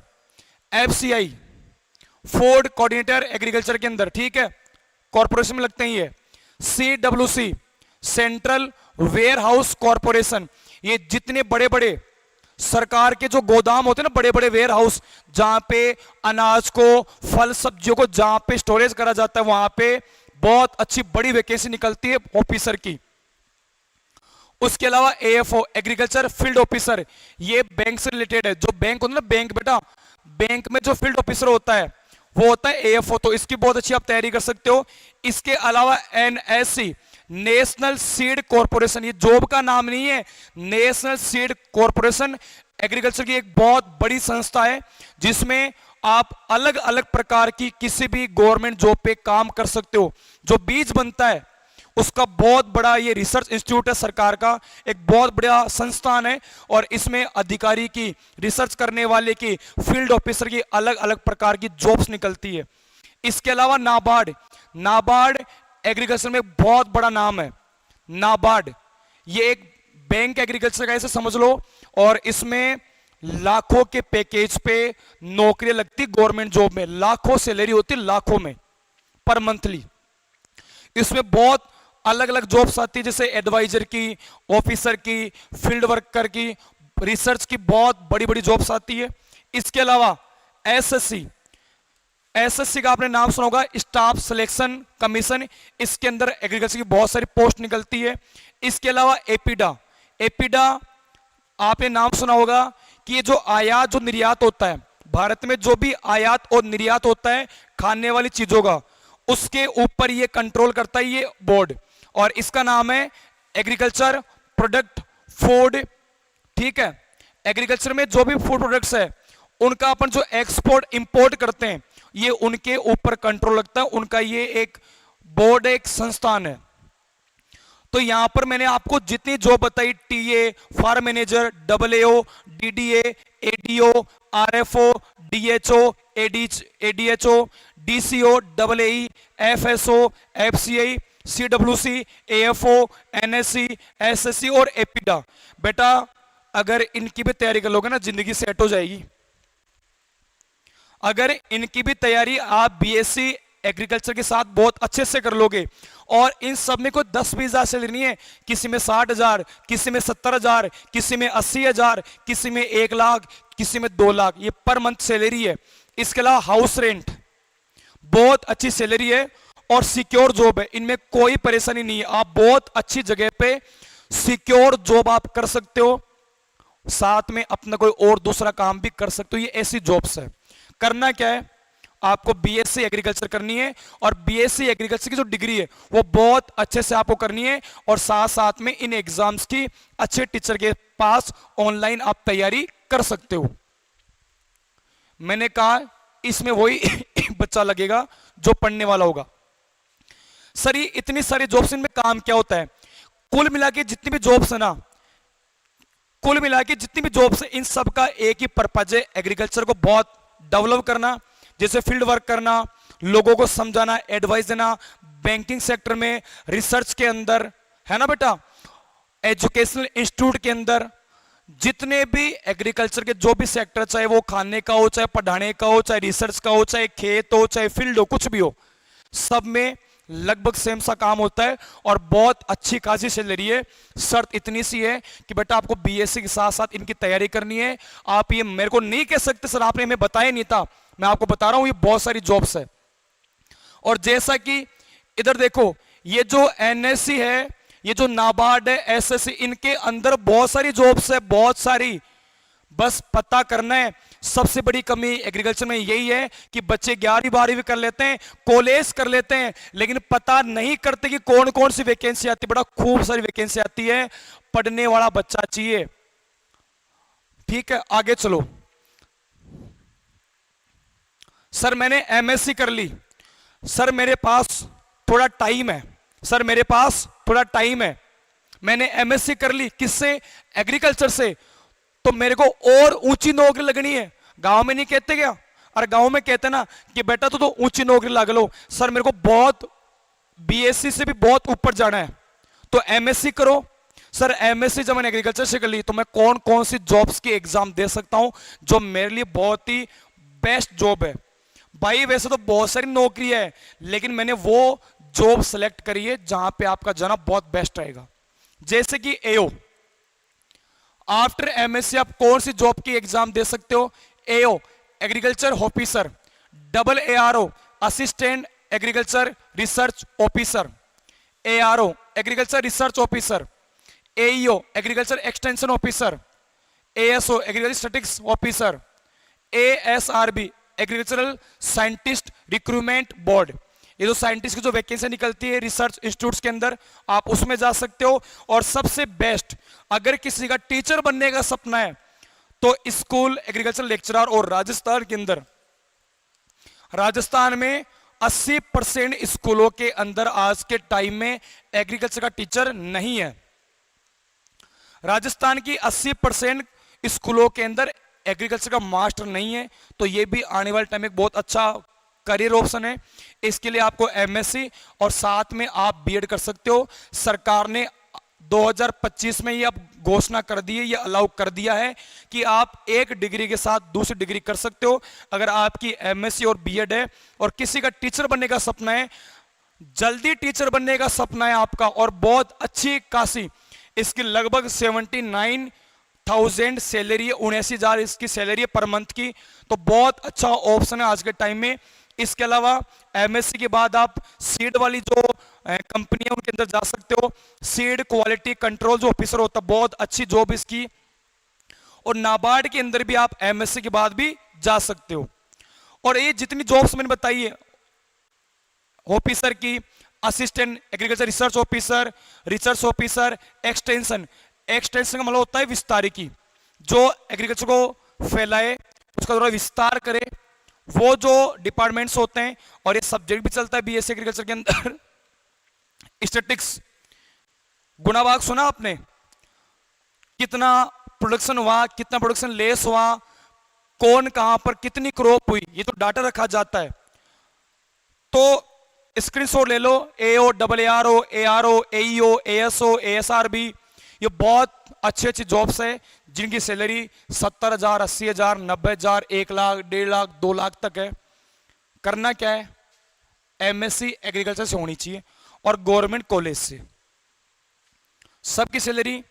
FCI, food coordinator agriculture के अंदर, ठीक है, कॉर्पोरेशन में लगते हैं ये, CWC, central warehouse corporation, ये जितने बड़े बड़े सरकार के जो गोदाम होते हैं ना, बड़े बड़े वेयर हाउस, जहां पे अनाज को, फल सब्जियों को जहां पे स्टोरेज करा जाता है, वहां पे बहुत अच्छी बड़ी वैकेंसी निकलती है ऑफिसर की। उसके अलावा AFO, एग्रीकल्चर फील्ड ऑफिसर, ये बैंक से रिलेटेड है। जो बैंक होता है ना, बैंक बेटा, बैंक में जो फील्ड ऑफिसर होता है वो होता है AFO, तो इसकी बहुत अच्छी आप तैयारी कर सकते हो। इसके अलावा NSC, नेशनल सीड कॉर्पोरेशन, ये जॉब का नाम नहीं है, नेशनल सीड कॉर्पोरेशन एग्रीकल्चर की एक बहुत बड़ी संस्था है, जिसमें आप अलग अलग प्रकार की किसी भी गवर्नमेंट जॉब पे काम कर सकते हो। जो बीज बनता है उसका बहुत बड़ा ये रिसर्च इंस्टीट्यूट है सरकार का, एक बहुत बड़ा संस्थान है, और इसमें अधिकारी की, रिसर्च करने वाले की, फील्ड ऑफिसर की अलग अलग प्रकार की जॉब्स निकलती है। इसके अलावा नाबार्ड, नाबार्ड एग्रीकल्चर में बहुत बड़ा नाम है। नाबार्ड ये एक बैंक एग्रीकल्चर का, ऐसे समझ लो, और इसमें लाखों के पैकेज पे नौकरी लगती, गवर्नमेंट जॉब में लाखों सैलरी होती, लाखों में पर मंथली। इसमें बहुत अलग अलग जॉब्स आती है, जैसे एडवाइजर की, ऑफिसर की, फील्ड वर्कर की, रिसर्च की, बहुत बड़ी बड़ी जॉब्स आती है। इसके अलावा SSC, SSC का आपने नाम सुना होगा, स्टाफ सिलेक्शन कमीशन, इसके अंदर एग्रीकल्चर की बहुत सारी पोस्ट निकलती है। इसके अलावा एपीडा, एपीडा आपने नाम सुना होगा कि ये जो आयात जो निर्यात होता है, भारत में जो भी आयात और निर्यात होता है खाने वाली चीजों का, उसके ऊपर ये कंट्रोल करता है ये बोर्ड, और इसका नाम है एग्रीकल्चर प्रोडक्ट फूड, ठीक है। एग्रीकल्चर में जो भी फूड प्रोडक्ट्स है उनका अपन जो एक्सपोर्ट इंपोर्ट करते हैं, ये उनके ऊपर कंट्रोल रखता है, उनका ये एक बोर्ड, एक संस्थान है। तो यहां पर मैंने आपको जितनी जॉब बताई, TA, farm manager, AAO, DDA, ADO, RFO, DHO, ADHO, DCO, AAE, FSO, FCI, CWC, AFO, NSC, SSC और एपीडा, बेटा अगर इनकी भी तैयारी कर लोगे ना, जिंदगी सेट हो जाएगी। अगर इनकी भी तैयारी आप BSc एग्रीकल्चर के साथ बहुत अच्छे से कर लोगे, और इन सब में कोई 10-20 हजार सैलरी नहीं है, किसी में 60,000, किसी में 70,000, किसी में 80,000, किसी में 1 लाख, किसी में 2 लाख, ये पर मंथ सैलरी है। इसके अलावा हाउस रेंट, बहुत अच्छी सैलरी है और सिक्योर जॉब है, इनमें कोई परेशानी नहीं है, आप बहुत अच्छी जगह पे सिक्योर जॉब आप कर सकते हो, साथ में अपना कोई और दूसरा काम भी कर सकते हो। ये ऐसी जॉब्स है। करना क्या है, आपको BSc एग्रीकल्चर करनी है, और BSc एग्रीकल्चर की जो डिग्री है वो बहुत अच्छे से आपको करनी है, और साथ साथ में इन एग्जाम्स की अच्छे टीचर के पास ऑनलाइन आप तैयारी कर सकते हो। मैंने कहा इसमें वही बच्चा लगेगा जो पढ़ने वाला होगा। सर ये इतनी सारी जॉब्स, इनमें काम क्या होता है? कुल मिला के जितनी भी जॉब्स है ना, कुल मिला के जितनी भी जॉब्स है, इन सब का एक ही पर्पज है, एग्रीकल्चर को बहुत डेवलप करना, जैसे फील्ड वर्क करना, लोगों को समझाना, एडवाइस देना, बैंकिंग सेक्टर में, रिसर्च के अंदर, है ना बेटा, एजुकेशनल इंस्टीट्यूट के अंदर, जितने भी एग्रीकल्चर के जो भी सेक्टर, चाहे वो खाने का हो, चाहे पढ़ाने का हो, चाहे रिसर्च का हो, चाहे खेत हो, चाहे फील्ड हो, कुछ भी हो, सब में लगभग सेम सा काम होता है, और बहुत अच्छी खासी सैलरी है। शर्त इतनी सी है कि बेटा आपको BSc के साथ साथ इनकी तैयारी करनी है। आप ये मेरे को नहीं कह सकते सर आपने हमें बताया नहीं था, मैं आपको बता रहा हूं, ये बहुत सारी जॉब्स है। और जैसा कि इधर देखो, ये जो NSC है, ये जो नाबार्ड है, SSC, इनके अंदर बहुत सारी जॉब्स है, बहुत सारी, बस पता करना है। सबसे बड़ी कमी एग्रीकल्चर में यही है कि बच्चे 11वीं 12वीं कर लेते हैं, कॉलेज कर लेते हैं, लेकिन पता नहीं करते कि कौन कौन सी वैकेंसी आती है। बड़ा खूब सारी वैकेंसी आती है, पढ़ने वाला बच्चा चाहिए। ठीक है, आगे चलो। सर मैंने MSc कर ली, सर मेरे पास थोड़ा टाइम है, सर मेरे पास थोड़ा टाइम है, मैंने MSc कर ली, किससे? एग्रीकल्चर से, तो मेरे को और ऊंची नौकरी लगनी है। गांव में नहीं कहते क्या, और गांव में कहते हैं ना कि बेटा तो ऊंची नौकरी लगा लो, सर मेरे को बहुत बीएससी से भी बहुत ऊपर जाना है तो एमएससी करो। सर एमएससी जब मैंने एग्रीकल्चर से कर ली तो मैं कौन कौन सी जॉब्स की एग्जाम दे सकता हूं जो मेरे लिए बहुत ही बेस्ट जॉब है। भाई वैसे तो बहुत सारी नौकरी है, लेकिन मैंने वो जॉब सेलेक्ट करी है जहां पे आपका जाना बहुत बेस्ट रहेगा। जैसे कि एओ, आफ्टर एमएससी आप कौन सी जॉब की एग्जाम दे सकते हो? AO agriculture officer, double ARO assistant agriculture research officer, ARO agriculture research officer, AEO agriculture extension officer, ASO agriculture statistics officer, ASRB agricultural scientist recruitment board. ये जो साइंटिस्ट की जो वैकेंसी निकलती है रिसर्च इंस्टीट्यूट्स के अंदर, आप उसमें जा सकते हो। और सबसे बेस्ट, अगर किसी का टीचर बनने का सपना है तो स्कूल एग्रीकल्चर लेक्चरर, और राजस्थान के अंदर, राजस्थान में 80% स्कूलों के अंदर आज के टाइम में एग्रीकल्चर का टीचर नहीं है। राजस्थान की 80% स्कूलों के अंदर एग्रीकल्चर का मास्टर नहीं है, तो ये भी आने वाले टाइम में बहुत अच्छा करियर ऑप्शन है। इसके लिए आपको एमएससी और साथ में आप बीएड कर सकते हो। सरकार ने 2025 में ये अब घोषणा कर दी है, ये अलाउ कर दिया है कि आप एक डिग्री के साथ दूसरी डिग्री कर सकते हो। अगर आपकी एमएससी और बीएड है और किसी का टीचर बनने का सपना है, जल्दी टीचर बनने का सपना है आपका, और बहुत अच्छी खासी इसकी लगभग 79,000 सैलरी है, 79,000 इसकी सैलरी है पर मंथ की, तो बहुत अच्छा ऑप्शन है आज के टाइम में। इसके अलावा एमएससी के बाद आप सीड वाली जो कंपनी है उनके अंदर जा सकते हो। सीड क्वालिटी कंट्रोल जो ऑफिसर होता है, बहुत अच्छी जॉब इसकी। और नाबार्ड के अंदर भी आप एमएससी के बाद भी जा सकते हो। और ये जितनी जॉब्स मैंने बताई है ऑफिसर की, assistant agriculture research officer, extension का मतलब होता है विस्तार की, जो एग्रीकल्चर को फैलाए, उसका थोड़ा विस्तार करे, वो जो डिपार्टमेंट्स होते हैं। और ये सब्जेक्ट भी चलता है बीएससी एग्रीकल्चर के अंदर। स्टैटिस्टिक्स, गुणाभाग सुना आपने? कितना प्रोडक्शन हुआ, कितना प्रोडक्शन लेस हुआ, कौन कहां पर कितनी क्रॉप हुई, ये तो डाटा रखा जाता है। तो स्क्रीनशॉट ले लो। AO, double ARO, ARO, AEO, ASO, ASRB, ये बहुत अच्छी अच्छी जॉब्स है जिनकी सैलरी 70,000, 80,000, 90,000, 1 लाख, 1.5 लाख, 2 लाख तक है। करना क्या है? एमएससी एग्रीकल्चर से होनी चाहिए और गवर्नमेंट कॉलेज से। सबकी सैलरी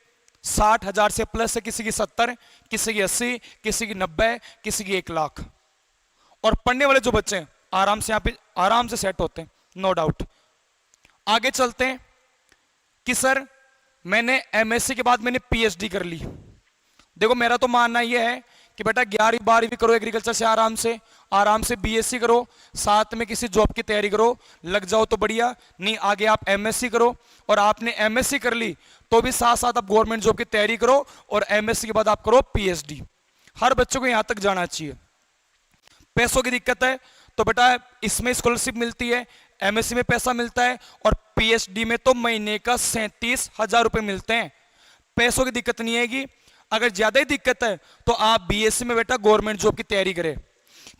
60,000 से प्लस है, किसी की 70, किसी की 80, किसी की 90, किसी की 1 लाख। और पढ़ने वाले जो बच्चे हैं आराम से यहाँ पे आराम से सेट होते हैं, नो डाउट। आगे चलते हैं कि सर मैंने एमएससी के बाद मैंने पीएचडी कर ली। देखो मेरा तो मानना यह है कि बेटा 11वीं 12वीं करो एग्रीकल्चर से, आराम से बीएससी करो, साथ में किसी जॉब की तैयारी करो, लग जाओ तो बढ़िया, नहीं आगे आप एमएससी करो। और आपने एमएससी कर ली तो भी साथ साथ आप गवर्नमेंट जॉब की तैयारी करो, और एमएससी के बाद आप करो पीएचडी। हर बच्चों को यहां तक जाना चाहिए। पैसों की दिक्कत है तो बेटा इसमें स्कॉलरशिप मिलती है, एमएससी में पैसा मिलता है, और पीएचडी में तो महीने का 37,000 रुपए मिलते हैं। पैसों की दिक्कत नहीं आएगी। अगर ज्यादा ही दिक्कत है तो आप बीएससी में बेटा गवर्नमेंट जॉब की तैयारी करें,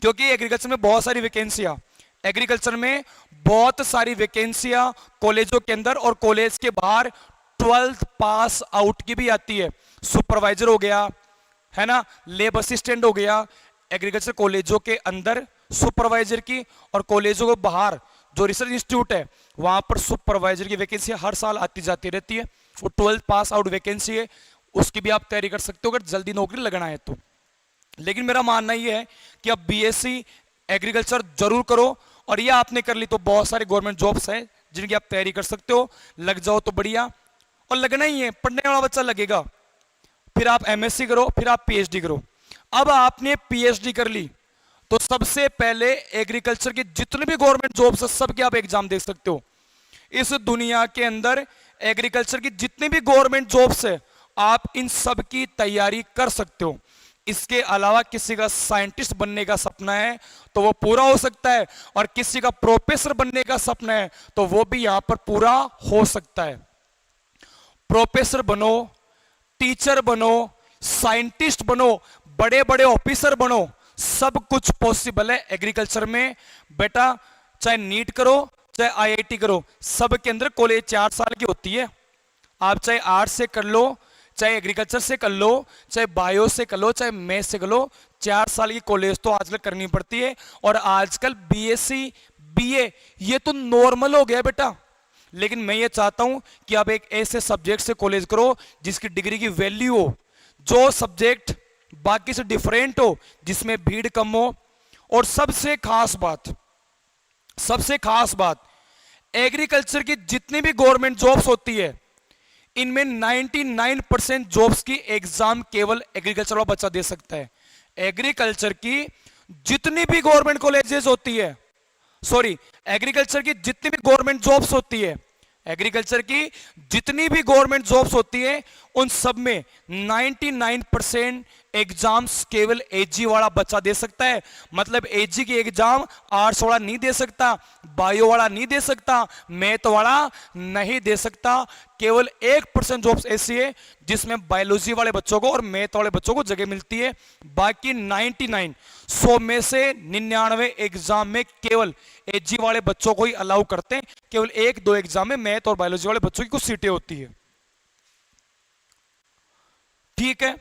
क्योंकि एग्रीकल्चर में बहुत सारी वैकेंसियां, एग्रीकल्चर में बहुत सारी वैकेंसियां कॉलेजों के अंदर और कॉलेज के बाहर 12th पास आउट की भी आती है। सुपरवाइजर हो गया, है ना, लेब असिस्टेंट हो गया। एग्रीकल्चर कॉलेजों के अंदर सुपरवाइजर की, और कॉलेजों के बाहर जो रिसर्च इंस्टीट्यूट है वहां पर सुपरवाइजर की वैकेंसी हर साल आती जाती रहती है। वो 12th पास आउट वैकेंसी है, उसकी भी आप तैयारी कर सकते हो अगर जल्दी नौकरी लगना है तो। लेकिन मेरा मानना यह है कि अब बीएससी एग्रीकल्चर जरूर करो, और ये आपने कर ली तो बहुत सारे गवर्नमेंट जॉब्स हैं जिनकी आप तैयारी कर सकते हो। लग जाओ तो बढ़िया, और लगना ही है, पढ़ने वाला बच्चा लगेगा। फिर आप एमएससी करो, फिर आप पीएचडी करो। अब आपने पीएचडी कर ली तो सबसे पहले एग्रीकल्चर की जितने भी गवर्नमेंट जॉब्स है सबके आप एग्जाम दे सकते हो। इस दुनिया के अंदर एग्रीकल्चर की जितनी भी गवर्नमेंट जॉब्स है आप इन सब की तैयारी कर सकते हो। इसके अलावा किसी का साइंटिस्ट बनने का सपना है तो वो पूरा हो सकता है, और किसी का प्रोफेसर बनने का सपना है तो वो भी यहां पर पूरा हो सकता है। प्रोफेसर बनो, टीचर बनो, साइंटिस्ट बनो, बड़े बड़े ऑफिसर बनो, सब कुछ पॉसिबल है एग्रीकल्चर में बेटा। चाहे नीट करो चाहे आईआईटी करो, सब के अंदर कॉलेज 4 साल की होती है। आप चाहे आर्ट्स से कर लो, चाहे एग्रीकल्चर से कर लो, चाहे बायो से कर लो, चाहे मैथ से कर लो, 4 साल की कॉलेज तो आजकल करनी पड़ती है। और आजकल बीएससी बीए ये तो नॉर्मल हो गया बेटा। लेकिन मैं ये चाहता हूं कि आप एक ऐसे सब्जेक्ट से कॉलेज करो जिसकी डिग्री की वैल्यू हो, जो सब्जेक्ट बाकी से डिफरेंट हो, जिसमें भीड़ कम हो। और सबसे खास बात, एग्रीकल्चर की जितनी भी गवर्नमेंट जॉब्स होती है, इनमें 99% जॉब्स की एग्जाम केवल एग्रीकल्चर वाला बच्चा दे सकता है। एग्रीकल्चर की जितनी भी गवर्नमेंट कॉलेजेस होती है, एग्रीकल्चर की जितनी भी गवर्नमेंट जॉब्स होती है, एग्रीकल्चर की जितनी भी गवर्नमेंट जॉब्स होती है, उन सब में 99% एग्जाम्स केवल एजी वाला बच्चा दे सकता है। मतलब एजी की एग्जाम आर्ट्स वाला नहीं दे सकता, बायो वाला नहीं दे सकता, मैथ वाला नहीं दे सकता। केवल 1% जॉब्स ऐसी है जिसमें बायोलॉजी वाले बच्चों को और मैथ वाले बच्चों को जगह मिलती है। बाकी 99 100 में से 99 एग्जाम में केवल एजी वाले बच्चों को ही अलाउ करते हैं। केवल 1-2 एग्जाम में मैथ और बायोलॉजी वाले बच्चों की कुछ सीटें होती है। ठीक है,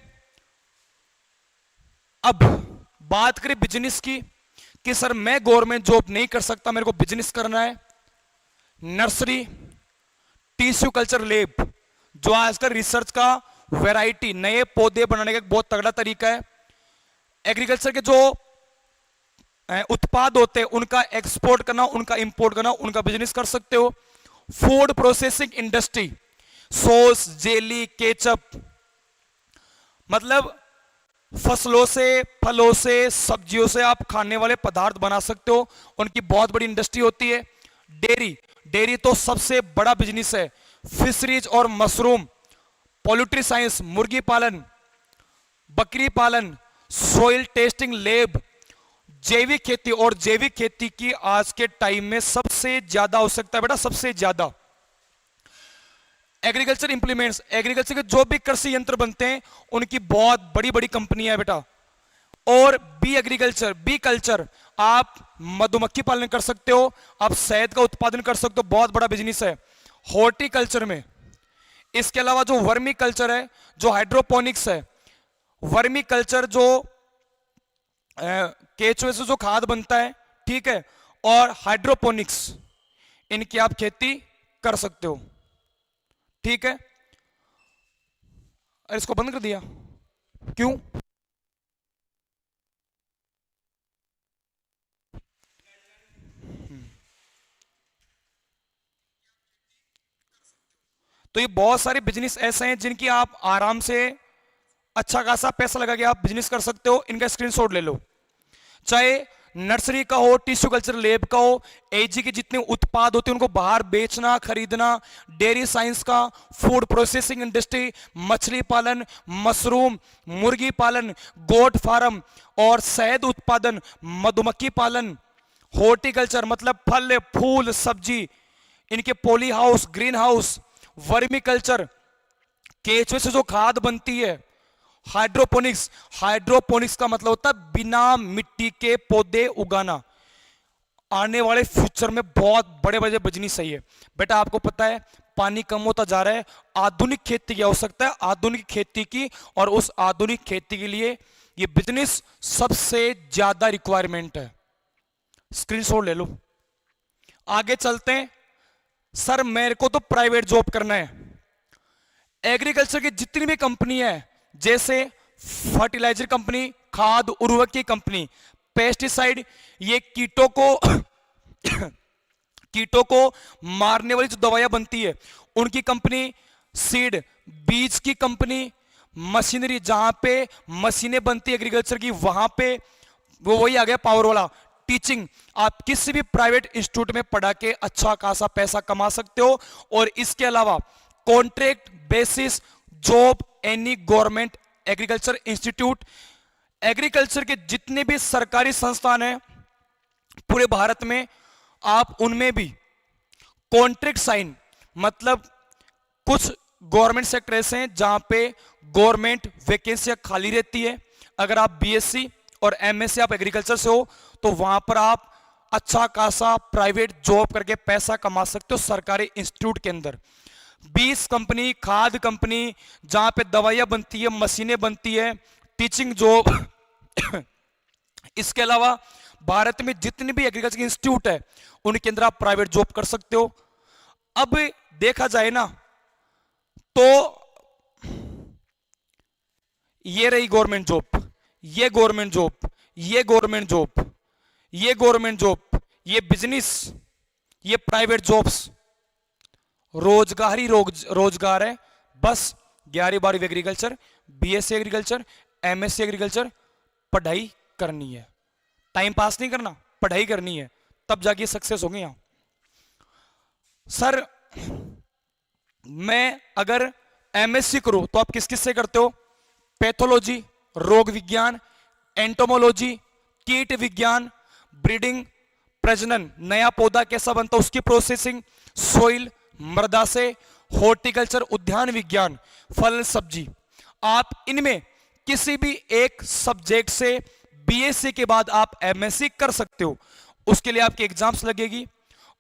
अब बात करें बिजनेस की कि सर मैं गवर्नमेंट जॉब नहीं कर सकता, मेरे को बिजनेस करना है। नर्सरी टिश्यू कल्चर लैब, जो आजकल रिसर्च का वैरायटी नए पौधे बनाने का एक बहुत तगड़ा तरीका है। एग्रीकल्चर के जो उत्पाद होते हैं उनका एक्सपोर्ट करना, उनका इंपोर्ट करना, उनका बिजनेस कर सकते हो। Food processing industry, sauce, jelly, ketchup, मतलब फसलों से, फलों से, सब्जियों से आप खाने वाले पदार्थ बना सकते हो, उनकी बहुत बड़ी इंडस्ट्री होती है। डेयरी तो सबसे बड़ा बिजनेस है। फिशरीज और मशरूम, पोल्ट्री साइंस, मुर्गी पालन, बकरी पालन, सॉइल टेस्टिंग लैब, जैविक खेती। और जैविक खेती की आज के टाइम में सबसे ज्यादा आवश्यकता है बेटा, सबसे ज्यादा। एग्रीकल्चर इंप्लीमेंट्स, एग्रीकल्चर के जो भी कृषि यंत्र बनते हैं उनकी बहुत बड़ी बड़ी कंपनियां है बेटा। और बी कल्चर, आप मधुमक्खी पालन कर सकते हो, आप शहद का उत्पादन कर सकते हो, बहुत बड़ा बिजनेस है। हॉर्टिकल्चर में इसके अलावा जो वर्मी कल्चर है, जो हाइड्रोपोनिक्स है, वर्मी कल्चर जो केचुए से जो खाद बनता है, ठीक है, और हाइड्रोपोनिक्स, इनकी आप खेती कर सकते हो। ठीक है, इसको बंद कर दिया क्यों? तो ये बहुत सारे बिजनेस ऐसे हैं जिनकी आप आराम से अच्छा खासा पैसा लगा के आप बिजनेस कर सकते हो। इनका स्क्रीनशॉट ले लो, चाहे नर्सरी का हो, टिश्यू कल्चर लैब का हो, एजी के जितने उत्पाद होते हैं उनको बाहर बेचना, खरीदना, डेयरी साइंस का, फूड प्रोसेसिंग इंडस्ट्री, मछली पालन, मशरूम, मुर्गी पालन, गोट फार्म और शहद उत्पादन, मधुमक्खी पालन, हॉर्टिकल्चर मतलब फल फूल सब्जी, इनके poly house, green house, vermiculture, केचुए से जो खाद बनती है, हाइड्रोपोनिक्स, हाइड्रोपोनिक्स का मतलब होता है बिना मिट्टी के पौधे उगाना। आने वाले फ्यूचर में बहुत बड़े बड़े बिजनेस है ये बेटा। आपको पता है पानी कम होता जा रहा है, आधुनिक खेती की आवश्यकता है, आधुनिक खेती की, और उस आधुनिक खेती के लिए ये बिजनेस सबसे ज्यादा रिक्वायरमेंट है। स्क्रीनशॉट ले लो, आगे चलते हैं। सर मेरे को तो प्राइवेट जॉब करना है। एग्रीकल्चर की जितनी भी कंपनी है, जैसे फर्टिलाइजर कंपनी, खाद उर्वरक की कंपनी, पेस्टिसाइड, ये कीटों को मारने वाली जो दवाइयां बनती है उनकी कंपनी, सीड बीज की कंपनी, मशीनरी जहां पे मशीनें बनती है एग्रीकल्चर की वहां पे वो वही आ गया पावर वाला। टीचिंग, आप किसी भी प्राइवेट इंस्टीट्यूट में पढ़ा के अच्छा खासा पैसा कमा सकते हो। और इसके अलावा contract basis job, any government agriculture institute, agriculture के जितने भी सरकारी संस्थान हैं पूरे भारत में, आप उनमें भी कॉन्ट्रैक्ट साइन, मतलब कुछ गवर्नमेंट सेक्टर ऐसे हैं जहां पे गवर्नमेंट वैकेंसियां खाली रहती है। अगर आप बीएससी और एमएससी आप एग्रीकल्चर से हो तो वहां पर आप अच्छा खासा प्राइवेट जॉब करके पैसा कमा सकते हो सरकारी इंस्टीट्यूट के अंदर। 20 कंपनी, खाद कंपनी, जहां पे दवाइयां बनती है, मशीनें बनती है, टीचिंग जॉब इसके अलावा भारत में जितने भी एग्रीकल्चर इंस्टीट्यूट है उनके अंदर आप प्राइवेट जॉब कर सकते हो। अब देखा जाए ना तो ये रही गवर्नमेंट जॉब, ये गवर्नमेंट जॉब, ये गवर्नमेंट जॉब, ये गवर्नमेंट जॉब, ये बिजनेस, ये प्राइवेट जॉब्स, रोजगार ही रोजगार है। बस 11वीं-12वीं agriculture, BSc agriculture, MSc agriculture, पढ़ाई करनी है, टाइम पास नहीं करना, पढ़ाई करनी है, तब जाके सक्सेस होंगे। यहां सर मैं अगर एमएससी करूं तो आप किस किस से करते हो? पैथोलॉजी, रोग विज्ञान, एंटोमोलॉजी, कीट विज्ञान, ब्रीडिंग, प्रजनन, नया पौधा कैसा बनता है उसकी प्रोसेसिंग, सोइल, मृदा से, हॉर्टिकल्चर, उद्यान विज्ञान, फल सब्जी। आप इनमें किसी भी एक सब्जेक्ट से बीएससी के बाद आप एमएससी कर सकते हो। उसके लिए आपकी एग्जाम्स लगेगी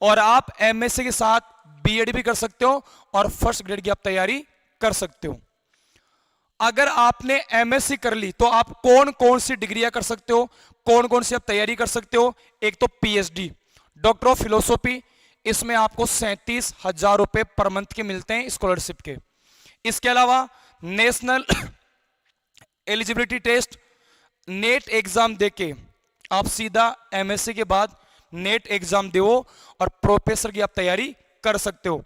और आप एमएससी के साथ बीएड भी कर सकते हो और फर्स्ट ग्रेड की आप तैयारी कर सकते हो। अगर आपने एमएससी कर ली तो आप कौन कौन सी डिग्रियां कर सकते हो, कौन कौन सी आप तैयारी कर सकते हो? एक तो पीएचडी, डॉक्टर ऑफ फिलोसॉफी, इसमें आपको 37,000 रुपए पर मंथ के मिलते हैं स्कॉलरशिप के। इसके अलावा national eligibility test, net exam देके आप सीधा एमएससी के बाद नेट एग्जाम दो और प्रोफेसर की आप तैयारी कर सकते हो।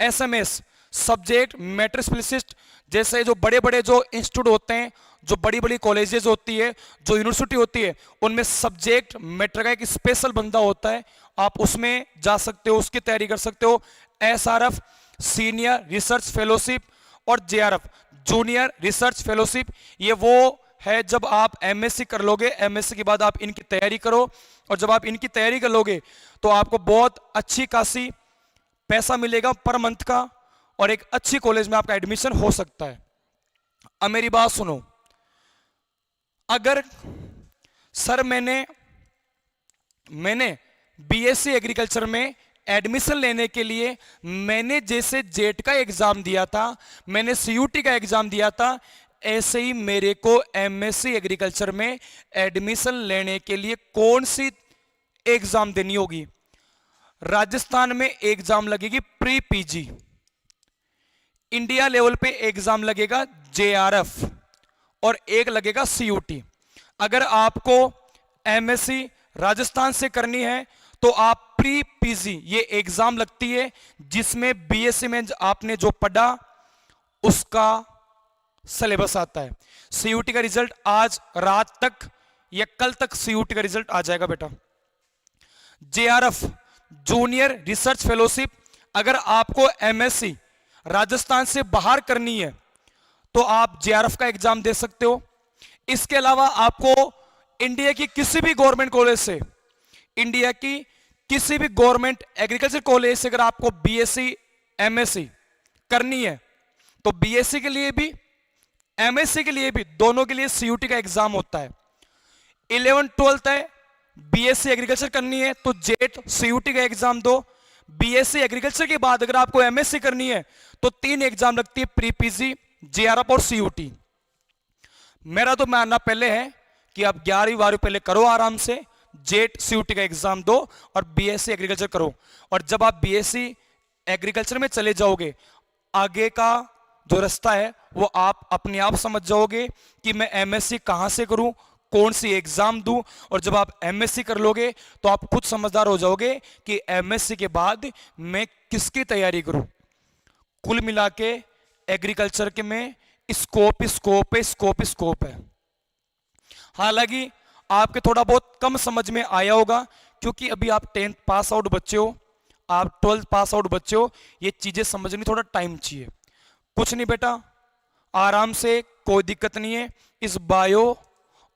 एसएमएस, सब्जेक्ट मैटर स्पेशलिस्ट, जैसे जो बड़े बड़े जो इंस्टीट्यूट होते हैं, जो बड़ी बड़ी कॉलेजेस होती है, जो यूनिवर्सिटी होती है, उनमें सब्जेक्ट मैटर का एक स्पेशल बंदा होता है, आप उसमें जा सकते हो, उसकी तैयारी कर सकते हो। एसआरएफ, सीनियर रिसर्च फेलोशिप, और जेआरएफ, जूनियर रिसर्च फेलोशिप, ये वो है जब आप एमएससी कर लोगे, एमएससी के बाद आप इनकी तैयारी करो और जब आप इनकी तैयारी कर लोगे तो आपको बहुत अच्छी खासी पैसा मिलेगा पर मंथ का और एक अच्छी कॉलेज में आपका एडमिशन हो सकता है। अब मेरी बात सुनो, अगर सर मैंने बीएससी एग्रीकल्चर में एडमिशन लेने के लिए मैंने जैसे जेट का एग्जाम दिया था, मैंने सीयूटी का एग्जाम दिया था, ऐसे ही मेरे को एमएससी एग्रीकल्चर में एडमिशन लेने के लिए कौन सी एग्जाम देनी होगी? राजस्थान में एग्जाम लगेगी प्री पीजी, इंडिया लेवल पे एग्जाम लगेगा जेआरएफ और एक लगेगा सीयूटी। अगर आपको एमएससी राजस्थान से करनी है तो आप प्री पीजी ये एग्जाम लगती है जिसमें बीएससी में आपने जो पढ़ा उसका सिलेबस आता है। सीयूटी का रिजल्ट आज रात तक या कल तक सीयूटी का रिजल्ट आ जाएगा बेटा। जेआरएफ, जूनियर रिसर्च फेलोशिप, अगर आपको एमएससी राजस्थान से बाहर करनी है तो आप जेआरएफ का एग्जाम दे सकते हो। इसके अलावा आपको इंडिया की किसी भी गवर्नमेंट कॉलेज से, इंडिया की किसी भी गवर्नमेंट एग्रीकल्चर कॉलेज से अगर आपको बीएससी एमएससी करनी है तो बीएससी के लिए भी एमएससी के लिए भी दोनों के लिए सीयूटी का एग्जाम होता है। 11th-12th है, बीएससी एग्रीकल्चर करनी है तो जेट सीयूटी का एग्जाम दो। बीएससी एग्रीकल्चर के बाद अगर आपको एमएससी करनी है तो 3 एग्जाम लगती है, प्री पीजी, जेआरएफ और सीयूटी। मेरा तो मानना पहले है कि आप 11वीं-12वीं पहले करो आराम से, जेट सीयूटी का एग्जाम दो और बीएससी एग्रीकल्चर करो। और जब आप बीएससी एग्रीकल्चर में चले जाओगे आगे का जो रास्ता है वो आप अपने आप समझ जाओगे कि मैं एमएससी कहां से करूं, कौन सी एग्जाम दूं। और जब आप एमएससी कर लोगे तो आप खुद समझदार हो जाओगे कि एमएससी के बाद मैं किसकी तैयारी करूं। कुल मिला के एग्रीकल्चर के में स्कोप है। हालांकि आपके थोड़ा बहुत कम समझ में आया होगा क्योंकि अभी आप 10th पास आउट बच्चे हो, आप 12th पास आउट बच्चे हो, ये चीजें समझने थोड़ा टाइम चाहिए। कुछ नहीं बेटा, आराम से, कोई दिक्कत नहीं है। इस बायो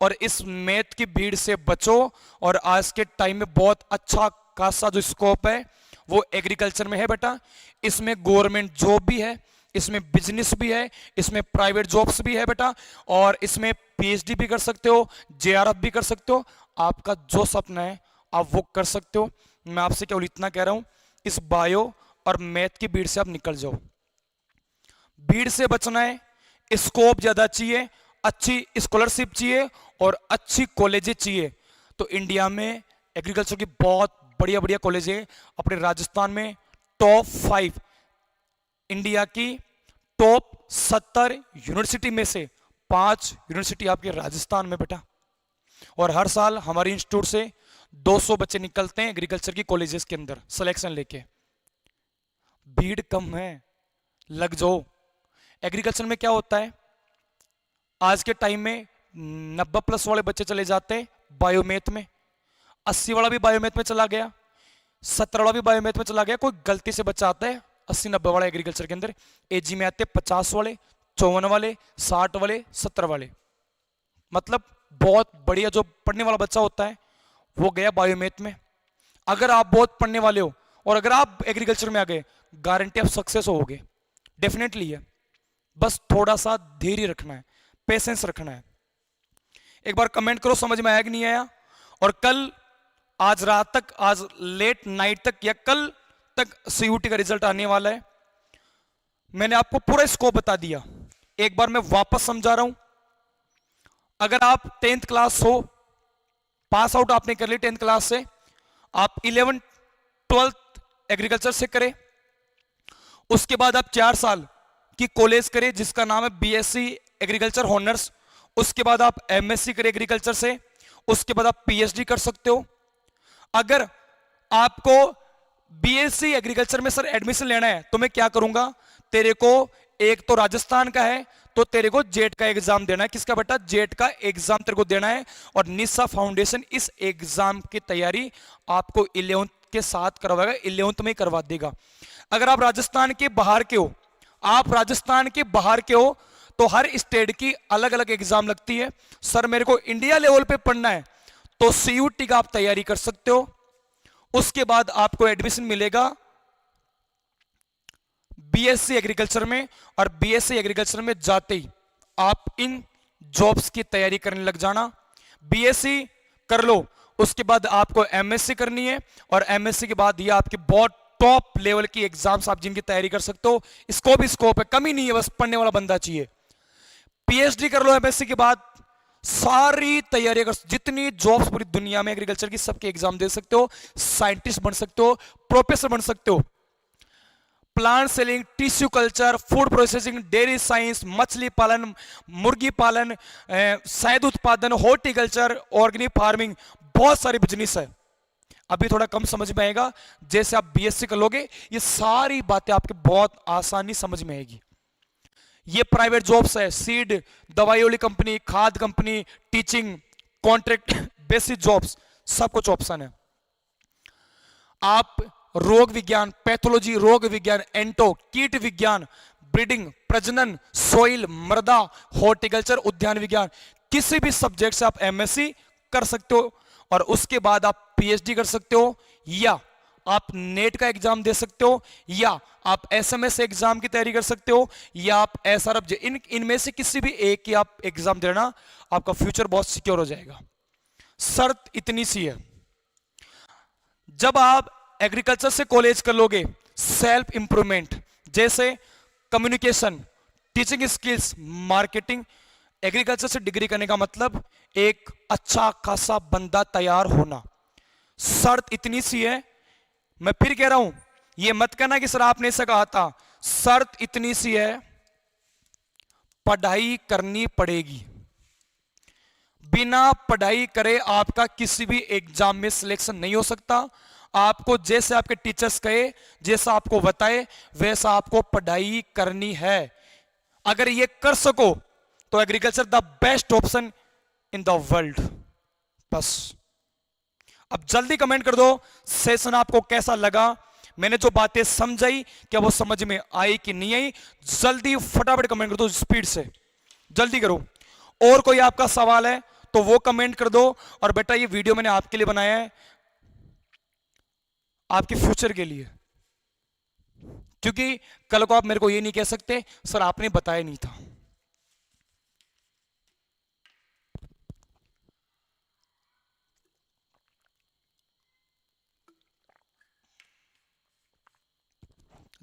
और इस मैथ की भीड़ से बचो और आज के टाइम में बहुत अच्छा खासा जो स्कोप है वो एग्रीकल्चर में है बेटा। इसमें गवर्नमेंट जॉब भी है, इसमें बिजनेस भी है, इसमें प्राइवेट जॉब्स भी है बेटा, और इसमें पीएचडी भी कर सकते हो, जेआरएफ भी कर सकते हो। आपका जो सपना है आप वो कर सकते हो। मैं आपसे केवल इतना कह रहा हूं, इस बायो और मैथ की भीड़ से आप निकल जाओ। भीड़ से बचना है, स्कोप ज्यादा चाहिए, अच्छी स्कॉलरशिप चाहिए और अच्छी कॉलेजें चाहिए। तो इंडिया में एग्रीकल्चर की बहुत बढ़िया बढ़िया कॉलेज है। अपने राजस्थान में टॉप 5 इंडिया की टॉप 70 यूनिवर्सिटी में से 5 यूनिवर्सिटी आपके राजस्थान में बेटा। और हर साल हमारे इंस्टीट्यूट से 200 बच्चे निकलते हैं एग्रीकल्चर की कॉलेजेस के अंदर सिलेक्शन लेके। भीड़ कम है, लग जाओ। एग्रीकल्चर में क्या होता है, आज के टाइम में 90+ वाले बच्चे चले जाते हैं बायोमैथ में, 80 वाला भी बायोमैथ में चला गया, 70 वाला भी बायोमैथ में चला गया। कोई गलती से बच्चा आता है 80-90 वाला एग्रीकल्चर के अंदर, एजी में आते 50 वाले, 54 वाले, 60 वाले, 70 वाले। मतलब बहुत बढ़िया जो पढ़ने वाला बच्चा होता है वो गया बायोमैथ में। अगर आप बहुत पढ़ने वाले हो और अगर आप एग्रीकल्चर में आ गए, गारंटी आप सक्सेस होगे, डेफिनेटली है। बस थोड़ा सा धैर्य रखना है, पेशेंस रखना है। एक बार कमेंट करो समझ में आया कि नहीं आया। और कल, आज रात तक, आज लेट नाइट तक या कल तक सीयूटी का रिजल्ट आने वाला है। मैंने आपको पूरा स्कोप बता दिया, एक बार मैं वापस समझा रहा हूं। अगर आप 10th क्लास हो, पास आउट आपने कर ली 10th क्लास से, आप 11th 12th एग्रीकल्चर से करें, उसके बाद आप 4 साल की कॉलेज करें जिसका नाम है बीएससी एग्रीकल्चर हॉनर्स। उसके बाद आप एमएससी करें एग्रीकल्चर से, उसके बाद आप पीएचडी कर सकते हो। अगर आपको बीएससी एग्रीकल्चर में सर एडमिशन लेना है तो मैं क्या करूंगा, तेरे को एक तो राजस्थान का है तो तेरे को जेट का एग्जाम देना है। किसका बेटा, जेट का एग्जाम तेरे को देना है। और निशा फाउंडेशन इस एग्जाम की तैयारी आपको 11th के साथ करवाएगा, 11th में करवा देगा। अगर आप राजस्थान के बाहर के हो, आप राजस्थान के बाहर के हो तो हर स्टेट की अलग अलग एग्जाम लगती है। सर मेरे को इंडिया लेवल पे पढ़ना है तो सीयूटी का आप तैयारी कर सकते हो। उसके बाद आपको एडमिशन मिलेगा बीएससी एग्रीकल्चर में, और बीएससी एग्रीकल्चर में जाते ही आप इन जॉब्स की तैयारी करने लग जाना। बीएससी कर लो, उसके बाद आपको एमएससी करनी है, और एमएससी के बाद ये आपके बहुत टॉप लेवल की एग्जाम्स आप जिनकी तैयारी कर सकते हो। स्कोप है, कमी नहीं है, बस पढ़ने वाला बंदा चाहिए। पीएचडी कर लो एमएससी के बाद, सारी तैयारी कर, जितनी जॉब्स पूरी दुनिया में एग्रीकल्चर की सबके एग्जाम दे सकते हो। साइंटिस्ट बन सकते हो, प्रोफेसर बन सकते हो। Plant selling, tissue culture, food processing, dairy science, मछली पालन, मुर्गी पालन, शहद उत्पादन, हॉर्टिकल्चर, ऑर्गेनिक फार्मिंग, बहुत सारी बिजनेस है। अभी थोड़ा कम समझ में आएगा, जैसे आप बीएससी कर लोगे ये सारी बातें आपके बहुत आसानी समझ में आएगी। ये प्राइवेट जॉब्स है, सीड, दवाई वाली कंपनी, खाद company, teaching, contract basis jobs, सब कुछ ऑप्शन है। आप रोग विज्ञान, पैथोलॉजी, रोग विज्ञान, एंटो, कीट विज्ञान, ब्रीडिंग, प्रजनन, सोइल, मृदा, हॉर्टिकल्चर, उद्यान विज्ञान, किसी भी सब्जेक्ट से आप एमएससी कर सकते हो। और उसके बाद आप पीएचडी कर सकते हो, या आप नेट का एग्जाम दे सकते हो, या आप एसएमएस एग्जाम की तैयारी कर सकते हो, या आप एसआरएफ, इनमें से किसी भी एक की आप एग्जाम देना, आपका फ्यूचर बहुत सिक्योर हो जाएगा। शर्त इतनी सी है, जब आप एग्रीकल्चर से कॉलेज कर लोगे, सेल्फ इंप्रूवमेंट जैसे communication, teaching skills, marketing, agriculture से डिग्री करने का मतलब एक अच्छा खासा बंदा तैयार होना। शर्त इतनी सी है, मैं फिर कह रहा हूं, ये मत कहना कि सर आपने ऐसा कहा था। शर्त इतनी सी है, पढ़ाई करनी पड़ेगी। बिना पढ़ाई करे आपका किसी भी एग्जाम में सिलेक्शन नहीं हो सकता। आपको जैसे आपके टीचर्स कहे, जैसा आपको बताए, वैसा आपको पढ़ाई करनी है। अगर ये कर सको तो agriculture the best option in the world. बस अब जल्दी कमेंट कर दो सेशन आपको कैसा लगा, मैंने जो बातें समझाई क्या वो समझ में आई कि नहीं आई। जल्दी फटाफट कमेंट कर दो, स्पीड से जल्दी करो। और कोई आपका सवाल है तो वो कमेंट कर दो। और बेटा ये वीडियो मैंने आपके लिए बनाया है, आपके फ्यूचर के लिए। क्योंकि कल को आप मेरे को ये नहीं कह सकते सर आपने बताया नहीं था।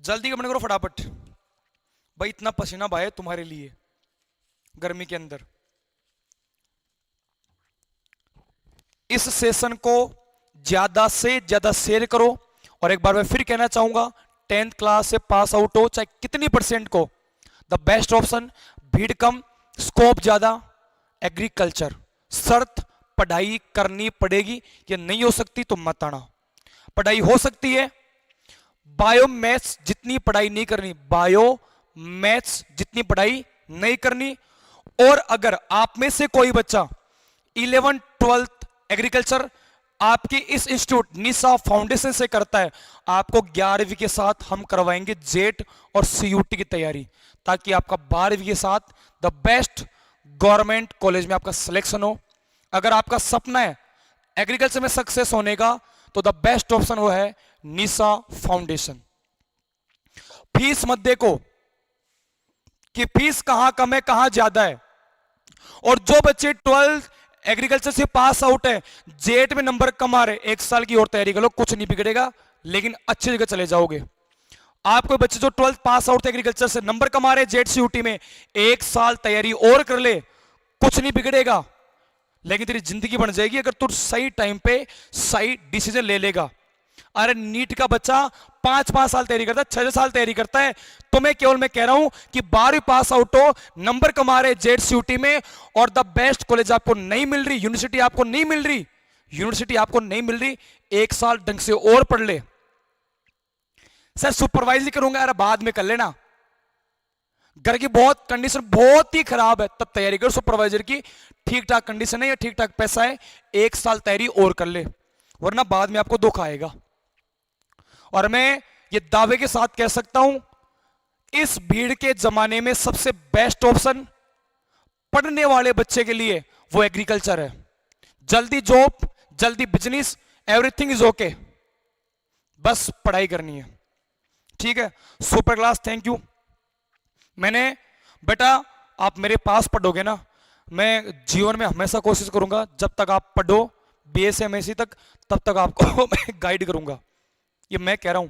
जल्दी कमेंट करो फटाफट भाई, इतना पसीना बहाए तुम्हारे लिए गर्मी के अंदर। इस सेशन को ज्यादा से ज्यादा शेयर करो। और एक बार मैं फिर कहना चाहूंगा, 10th क्लास से पास आउट हो चाहे कितनी परसेंट को, द बेस्ट ऑप्शन भीड़ कम स्कोप ज्यादा एग्रीकल्चर। शर्त पढ़ाई करनी पड़ेगी, ये नहीं हो सकती तो मत आना। पढ़ाई हो सकती है, बायो मैथ्स जितनी पढ़ाई नहीं करनी, बायो मैथ्स जितनी पढ़ाई नहीं करनी। और अगर आप में से कोई बच्चा 11th 12th एग्रीकल्चर आपकी इस इंस्टीट्यूट निशा फाउंडेशन से करता है, आपको 11वीं के साथ हम करवाएंगे जेट और सीयूटी की तैयारी, ताकि आपका 12वीं के साथ द बेस्ट गवर्नमेंट कॉलेज में आपका सिलेक्शन हो। अगर आपका सपना है एग्रीकल्चर में सक्सेस होने का, तो द बेस्ट ऑप्शन वो है निशा फाउंडेशन। फीस मत देखो कि फीस कहां कम है कहां ज्यादा है। और जो बच्चे 12th एग्रीकल्चर से पास आउट है, जेट में नंबर कम आ रहे, 1 साल की और तैयारी कर लो, कुछ नहीं बिगड़ेगा, लेकिन अच्छी जगह चले जाओगे। आप कोई बच्चे जो 12th पास आउट एग्रीकल्चर से नंबर कमा रहे जेट सीयूटी में, 1 साल तैयारी और कर ले, कुछ नहीं बिगड़ेगा, लेकिन तेरी जिंदगी बन जाएगी अगर तू सही टाइम पे सही डिसीजन ले लेगा। अरे नीट का बच्चा 5-5 साल तैयारी करता है, 6 साल तैयारी करता है, तो मैं केवल मैं कह रहा हूं कि 12वीं पास आउट हो, नंबर कमा रहे जेट सीयूटी में, और द बेस्ट कॉलेज आपको नहीं मिल रही, यूनिवर्सिटी आपको नहीं मिल रही, यूनिवर्सिटी आपको नहीं मिल रही, 1 साल ढंग से और पढ़ ले। सर सुपरवाइजरी करूंगा, अरे बाद में कर लेना, घर की बहुत कंडीशन बहुत ही खराब है, तब तैयारी कर सुपरवाइजर की। ठीक ठाक कंडीशन है या ठीक ठाक पैसा है, 1 साल तैयारी और कर ले, वरना बाद में आपको दुख आएगा। और मैं ये दावे के साथ कह सकता हूं, इस भीड़ के जमाने में सबसे बेस्ट ऑप्शन पढ़ने वाले बच्चे के लिए वो एग्रीकल्चर है। जल्दी जॉब, जल्दी बिजनेस, एवरीथिंग इज ओके, बस पढ़ाई करनी है। ठीक है, सुपर क्लास, थैंक यू। मैंने बेटा आप मेरे पास पढ़ोगे ना, मैं जीवन में हमेशा कोशिश करूंगा जब तक आप पढ़ो BA से MSc तक, तब तक आपको मैं गाइड करूंगा। ये मैं कह रहा हूं,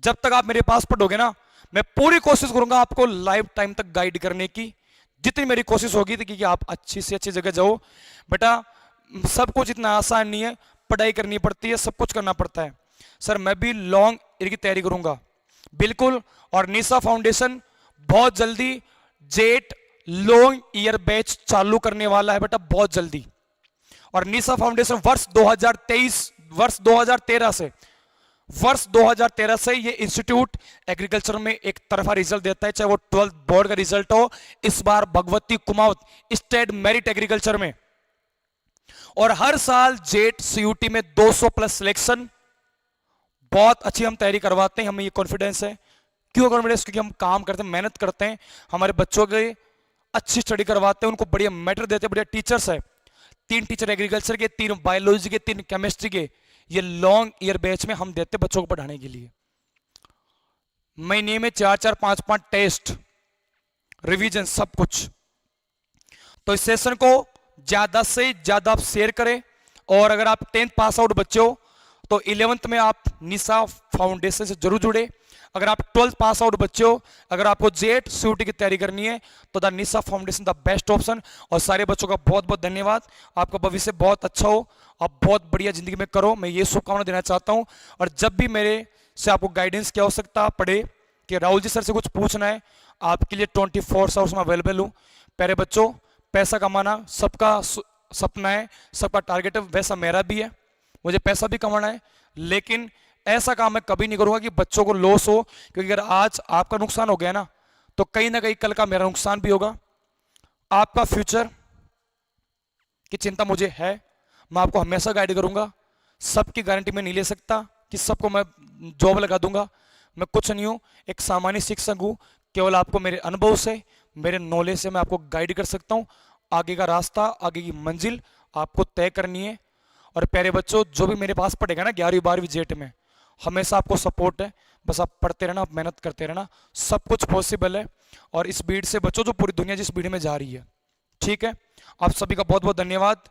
जब तक आप मेरे पास पढ़ोगे ना, मैं पूरी कोशिश करूंगा आपको लाइफ टाइम तक गाइड करने की, जितनी मेरी कोशिश होगी कि आप अच्छी से अच्छी जगह जाओ। बेटा सब कुछ इतना आसान नहीं है, पढ़ाई करनी पड़ती है, सब कुछ करना पड़ता है। सर मैं भी लॉन्ग ईयर की तैयारी करूंगा बिल्कुल, और निशा फाउंडेशन बहुत जल्दी जेट लॉन्ग ईयर बैच चालू करने वाला है बेटा, बहुत जल्दी। और निशा फाउंडेशन वर्ष 2013 से ये इंस्टीट्यूट एग्रीकल्चर में एक तरफा रिजल्ट देता है, चाहे वो 12th बोर्ड का रिजल्ट हो, इस बार Bhagwati Kumawat state merit agriculture में, और हर साल जेट सीयूटी में 200 प्लस सिलेक्शन। बहुत अच्छी हम तैयारी करवाते हैं, हमें ये कॉन्फिडेंस है। क्यों कॉन्फिडेंस? क्योंकि हम काम करते हैं, मेहनत करते हैं, हमारे बच्चों के अच्छी स्टडी करवाते हैं, उनको बढ़िया मैटर देते हैं, बढ़िया टीचर्स है। 3 टीचर एग्रीकल्चर के, 3 बायोलॉजी के, 3 केमिस्ट्री के, ये लॉन्ग ईयर बैच में हम देते बच्चों को पढ़ाने के लिए। महीने में 4-4 5-5 टेस्ट, रिवीजन, सब कुछ। तो इस सेशन को ज्यादा से ज्यादा आप शेयर करें। और अगर आप 10th पास आउट बच्चे हो तो 11th में आप निशा फाउंडेशन से जरूर जुड़े। अगर आप 12th पास आउट बच्चे हो, अगर आपको जेट सीयूटी की तैयारी करनी है, तो the Nisha foundation the best option. और सारे बच्चों का बहुत बहुत धन्यवाद, आपका भविष्य बहुत अच्छा हो, आप बहुत बढ़िया जिंदगी में करो, मैं ये शुभकामना देना चाहता हूं। और जब भी मेरे से आपको गाइडेंस की आवश्यकता पड़े कि राहुल जी सर से कुछ पूछना है, आपके लिए 24 आवर्स में अवेलेबल हूँ। प्यारे बच्चों, पैसा कमाना सबका सपना है, सबका टारगेट है, वैसा मेरा भी है, मुझे पैसा भी कमाना है, लेकिन ऐसा काम मैं कभी नहीं करूंगा कि बच्चों को लॉस हो। क्योंकि अगर आज आपका नुकसान हो गया ना, तो कहीं ना कहीं कल का मेरा नुकसान भी होगा। आपका फ्यूचर की चिंता मुझे है, मैं आपको हमेशा गाइड करूंगा। सबकी गारंटी मैं नहीं ले सकता कि सबको मैं जॉब लगा दूंगा, मैं कुछ नहीं हूं, एक सामान्य शिक्षक हूं। केवल आपको मेरे अनुभव से, मेरे नॉलेज से मैं आपको गाइड कर सकता हूं। आगे का रास्ता, आगे की मंजिल आपको तय करनी है। और प्यारे बच्चों, जो भी मेरे पास पढ़ेगा ना 11वीं 12वीं जेट में, हमेशा आपको सपोर्ट है, बस आप पढ़ते रहना, आप मेहनत करते रहना, सब कुछ पॉसिबल है। और इस भीड़ से बचो जो पूरी दुनिया जिस भीड़ में जा रही है। ठीक है, आप सभी का बहुत बहुत धन्यवाद।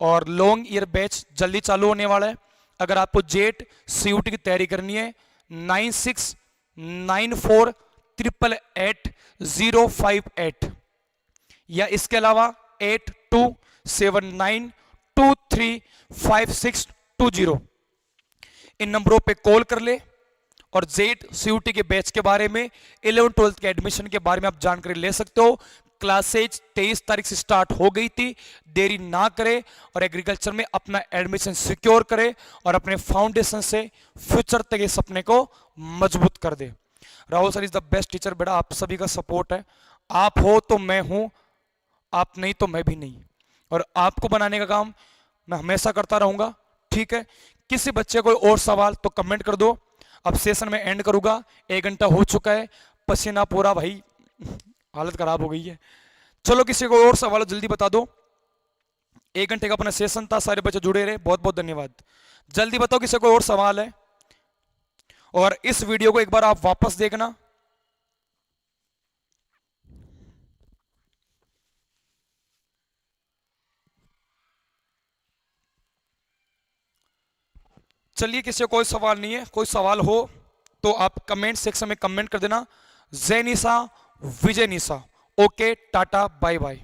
और लॉन्ग ईयर बैच जल्दी चालू होने वाला है। अगर आपको जेट सीयूटी की तैयारी करनी है 9694888058 या इसके अलावा 8279235620 इन नंबरों पे कॉल कर ले और जेट सीयूटी के बैच के बारे में 11-12 के एडमिशन के बारे में आप जानकारी ले सकते हो। क्लासेज 23 तारीख से स्टार्ट हो गई थी, देरी ना करे और एग्रीकल्चर में अपना एडमिशन सिक्योर करे और अपने फाउंडेशन से फ्यूचर तक के सपने को मजबूत कर दे। Rahul sir is the best teacher. बेटा आप सभी का सपोर्ट है, आप हो तो मैं हूं, आप नहीं तो मैं भी नहीं, और आपको बनाने का काम मैं हमेशा करता रहूंगा। ठीक है, किसी बच्चे को और सवाल तो कमेंट कर दो। अब सेशन में एंड करूंगा, 1 घंटा हो चुका है, पसीना पूरा भाई हालत खराब हो गई है। चलो किसी को और सवाल जल्दी बता दो। 1 घंटे का अपना सेशन था, सारे बच्चे जुड़े रहे, बहुत बहुत धन्यवाद। जल्दी बताओ किसी को और सवाल है। और इस वीडियो को एक बार आप वापस देखना। चलिए किसी को कोई सवाल नहीं है, कोई सवाल हो तो आप कमेंट सेक्शन में कमेंट कर देना। जय Nisha, Vijay Nisha. Okay, tata, bye bye.